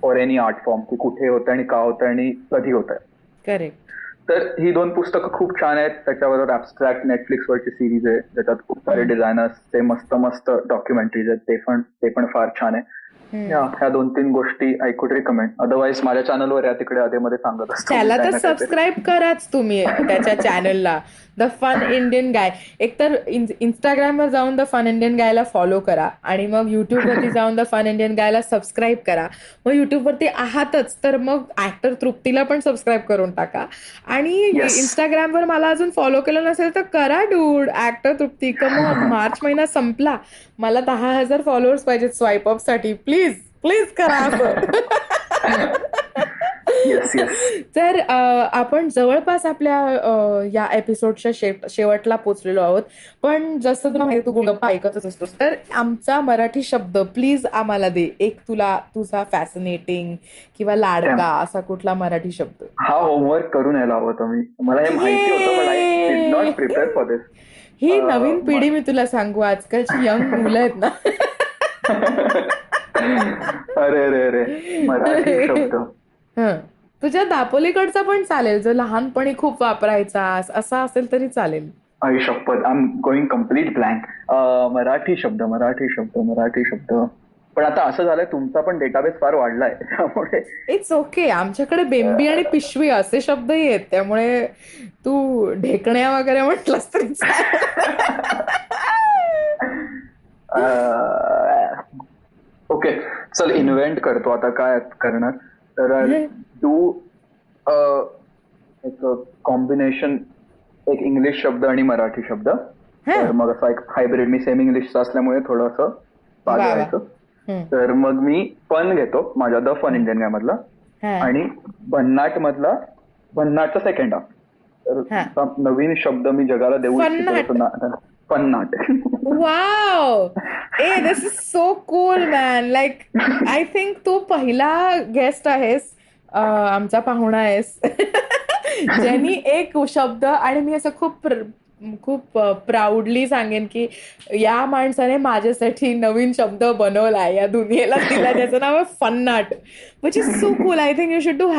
for any art form की कुठे होतं आणि का होतं आणि कधी होत आहे. करेक्ट. तर ही 2 पुस्तकं खूप छान आहेत. त्याच्याबरोबर ऍब्स्ट्रॅक्ट नेटफ्लिक्सवरची सिरीज आहे ज्याच्यात खूप सारे डिझायनर्सचे मस्त मस्त डॉक्युमेंटरीज आहेत, ते पण फार छान आहे. ह्या 2-3 गोष्टी आय कुड रिकमेंड. अदरवाईज माझ्या चॅनलवर या तिकडे आधीमध्ये सांगत असतो. त्याला तर सबस्क्राईब कराच तुम्ही त्याच्या चॅनलला द फन इंडियन गाय. एकतर इंस्टाग्रामवर जाऊन द फन इंडियन गायला फॉलो करा आणि मग युट्यूबवरती जाऊन द फन इंडियन गायला सबस्क्राईब करा. मग युट्यूबवरती आहातच तर मग ऍक्टर तृप्तीला पण सबस्क्राईब करून टाका आणि इंस्टाग्रामवर मला अजून फॉलो केलं नसेल तर करा डूड, ऍक्टर तृप्ती. मग मार्च महिना संपला, मला 10,000 फॉलोअर्स पाहिजेत स्वाईप अप साठी. प्लीज करा असं. तर आपण जवळपास आपल्या या एपिसोडच्या शेवटला पोचलेलो आहोत. पण जसं तुला माहिती तू गप्पा ऐकतच असतोस तर आमचा मराठी शब्द प्लीज आम्हाला दे. एक तुझा फॅसिनेटिंग किंवा लाडका असा कुठला मराठी शब्द. हा होमवर्क करून यायला हवं तुम्ही, मला हे माहिती होतं पण I did not prepare for this. ही नवीन पिढी मी तुला सांगू, आजकालची यंग मुलं आहेत ना. अरे मराठी शब्द तुझ्या दापोलीकडचा पण चालेल, जो लहानपणी खूप वापरायचा असा असेल तरी चालेल. आई शपथ, I am going complete blank. Marathi शब्द पण आता असं झालंय तुमचा पण डेटाबेस फार वाढलाय त्यामुळे इट्स ओके. आमच्याकडे बेंबी आणि पिशवी असे शब्दही आहेत त्यामुळे तू ढेकण्या वगैरे म्हटलंस तरी ओके चल इन्व्हेंट करतो आता. काय करणार तर डू एक कॉम्बिनेशन, एक इंग्लिश शब्द आणि मराठी शब्द. तर मग असं एक हायब्रिड, मी सेमी इंग्लिशचं असल्यामुळे थोडंसं पाहायचं. तर मग मी फन घेतो माझ्या द फन इंडियन गाय मधला आणि भन्नाटचा सेकंड हाफ. तर नवीन शब्द मी जगाला देऊ इच्छितो, फन्नाट. Wow, this is so cool man. Like I think तू पहिला गेस्ट आहेस, आमचा पाहुणा आहेस ज्यांनी एक शब्द, आणि मी असं खूप प्राऊडली सांगेन की या माणसाने माझ्यासाठी नवीन शब्द बनवलाय, या दुनियेला दिला, ज्याचं नाव आहे फन्नाट, which is so cool. I think you should do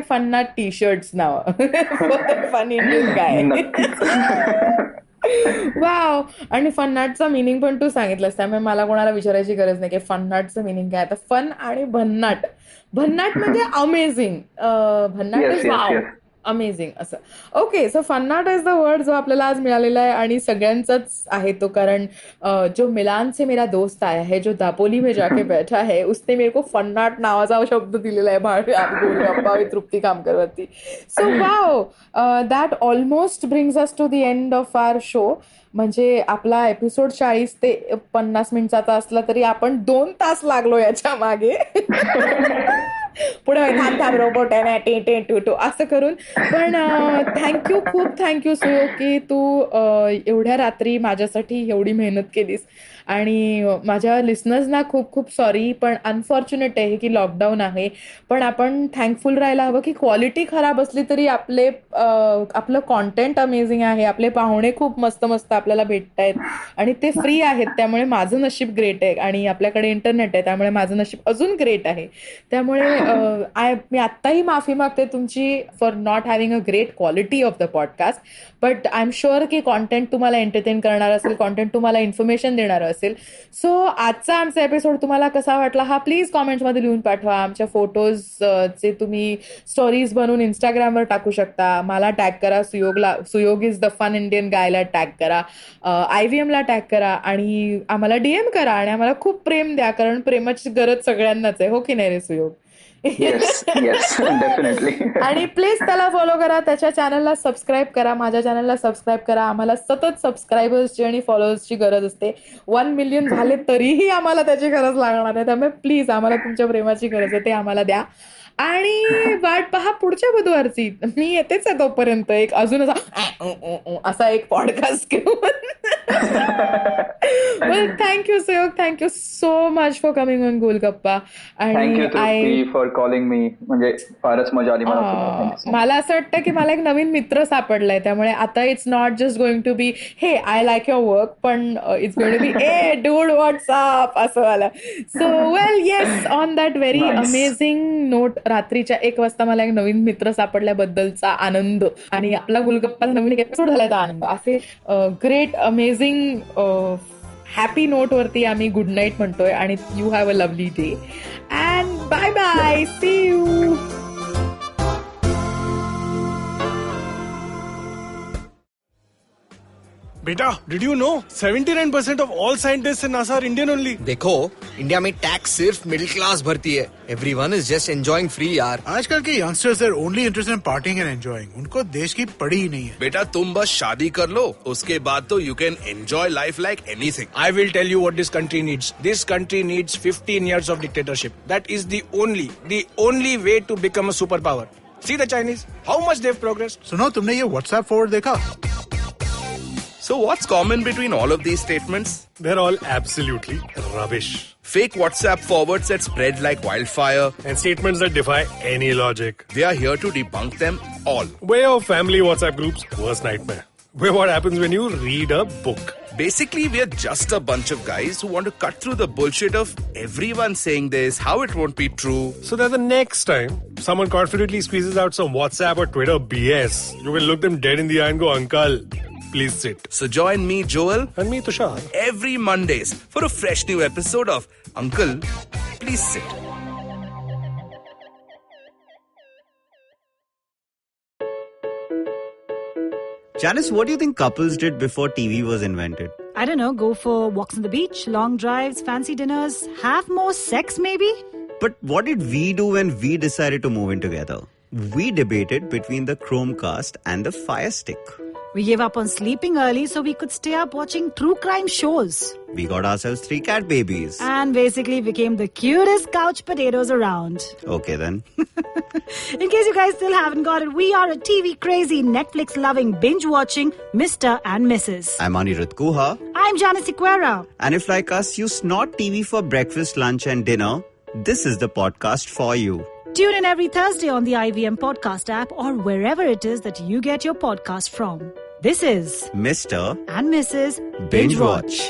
#फन्नाट टी-शर्ट्स नाव फन इंडियन गाय. वाव. आणि फन्नाटचा मिनिंग पण तू सांगितलंस त्यामुळे मला कोणाला विचारायची गरज नाही की फन्नाटचं मिनिंग काय. आता फन आणि भन्नाट म्हणजे अमेझिंग, भन्नाट इज वाव, अमेझिंग असं. ओके, सो फन्नाट इज द वर्ड जो आपल्याला आज मिळालेला आहे आणि सगळ्यांचाच आहे तो, कारण जो मिलान से मेरा दोस्त आया है, जो दापोली में जाके बैठा है, उसने मेरे को फन्नाट नावाचा शब्द दिलेला आहे तृप्ती कामकर वरती. So wow, that almost brings us to the end of our show. म्हणजे आपला एपिसोड 40 ते 50 मिनिटाचा असला तरी आपण 2 तास लागलो याच्या मागे. पुढे थांब रोबोट आहे ना टू असं करून. पण खूप थँक्यू सुयो की तू एवढ्या रात्री माझ्यासाठी एवढी मेहनत केलीस. आणि माझ्या लिसनर्सना खूप सॉरी, पण अनफॉर्च्युनेट आहे की लॉकडाऊन आहे. पण आपण थँकफुल राहायला हवं की क्वालिटी खराब असली तरी आपलं कॉन्टेंट अमेझिंग आहे, आपले पाहुणे खूप मस्त आपल्याला भेटतायत आणि ते फ्री आहेत, त्यामुळे माझं नशीब ग्रेट आहे. आणि आपल्याकडे इंटरनेट आहे त्यामुळे माझं नशीब अजून ग्रेट आहे. त्यामुळे मी आत्ताही माफी मागते तुमची for not having a great quality of the podcast. But I am sure की कॉन्टेंट तुम्हाला एंटरटेन करणार असेल, कॉन्टेंट तुम्हाला इन्फॉर्मेशन देणार असेल, असेल. सो आजचा आमचा एपिसोड तुम्हाला कसा वाटला हा प्लीज कॉमेंट्समध्ये लिहून पाठवा. आमच्या फोटोजचे तुम्ही स्टोरीज बनवून इंस्टाग्रामवर टाकू शकता. मला टॅग करा, सुयोग इज द फन इंडियन गायला टॅग करा, IVMला टॅग करा आणि आम्हाला DM करा आणि आम्हाला खूप प्रेम द्या, कारण प्रेमाची गरज सगळ्यांनाच आहे. हो की नाही रे सुयोग? Yes definitely. आणि प्लीज त्याला फॉलो करा, त्याच्या चॅनलला सबस्क्राईब करा, माझ्या चॅनलला सबस्क्राईब करा. आम्हाला सतत सबस्क्रायबर्सची आणि फॉलोअर्सची गरज असते. 1 मिलियन झाले तरीही आम्हाला त्याची गरज लागणार आहे. त्यामुळे प्लीज आम्हाला तुमच्या प्रेमाची गरज आहे, ते आम्हाला द्या. आणि वाट पहा पुढच्या बुधवारची. मी येतेच आहे तोपर्यंत एक अजून असा एक पॉडकास्ट घेऊन. Thank you Suyog, thank you so much for coming on golgappa. आणि फॉर कॉलिंग मी, म्हणजे फारच मजा आली मला असं वाटतं की मला एक नवीन मित्र सापडलाय. त्यामुळे आता it's not just going to be hey I like your work, पण it's going to be a dude what's up असं मला. So well yes, on that very amazing note, रात्रीच्या 1 वाजता मला एक नवीन मित्र सापडल्याबद्दलचा आनंद आणि आपला गोलगप्पाचा नवीन एपिसोड झाल्याचा आनंद, असे ग्रेट अमेझिंग हॅपी नोट वरती आम्ही गुड नाईट म्हणतोय. आणि you have a lovely day and bye bye, see you. बेटा, did you know 79% of all scientists in NASA are Indian only? देखो, इंडिया में टैक्स सिर्फ मिडिल क्लास भरती है. Everyone is just enjoying free यार. आजकल के youngsters are only interested in partying and enjoying. उनको देश की पड़ी ही नहीं है. बेटा तुम बस शादी कर लो, उसके बाद तो you can enjoy life like anything. I will tell you what this country needs. This country needs 15 years of dictatorship. That is the only way to become a superpower. See the Chinese, how much they've progressed. सुनो, तुमने ये WhatsApp forward देखा? So what's common between all of these statements? They're all absolutely rubbish. Fake WhatsApp forwards that spread like wildfire. And statements that defy any logic. We are here to debunk them all. We're your family WhatsApp group's worst nightmare. We're what happens when you read a book. Basically, we're just a bunch of guys who want to cut through the bullshit of everyone saying this, how it won't be true. So that the next time someone confidently squeezes out some WhatsApp or Twitter BS, you will look them dead in the eye and go, Uncle, please sit. So join me, Joel, and me, Tushar, every Mondays for a fresh new episode of Uncle, Please Sit. Janice, what do you think couples did before TV was invented? I don't know, go for walks on the beach, long drives, fancy dinners, have more sex maybe? But what did we do when we decided to move in together? We debated between the Chromecast and the Fire Stick. We gave up on sleeping early so we could stay up watching true crime shows. We got ourselves 3 cat babies. And basically became the cutest couch potatoes around. Okay then. In case you guys still haven't got it, we are a TV crazy, Netflix loving, binge watching Mr. and Mrs. I'm Anirudh Kuha. I'm Janice Sequeira. And if like us you snort TV for breakfast, lunch and dinner, this is the podcast for you. Tune in every Thursday on the IVM podcast app or wherever it is that you get your podcast from. This is Mr. and Mrs. Binge Watch.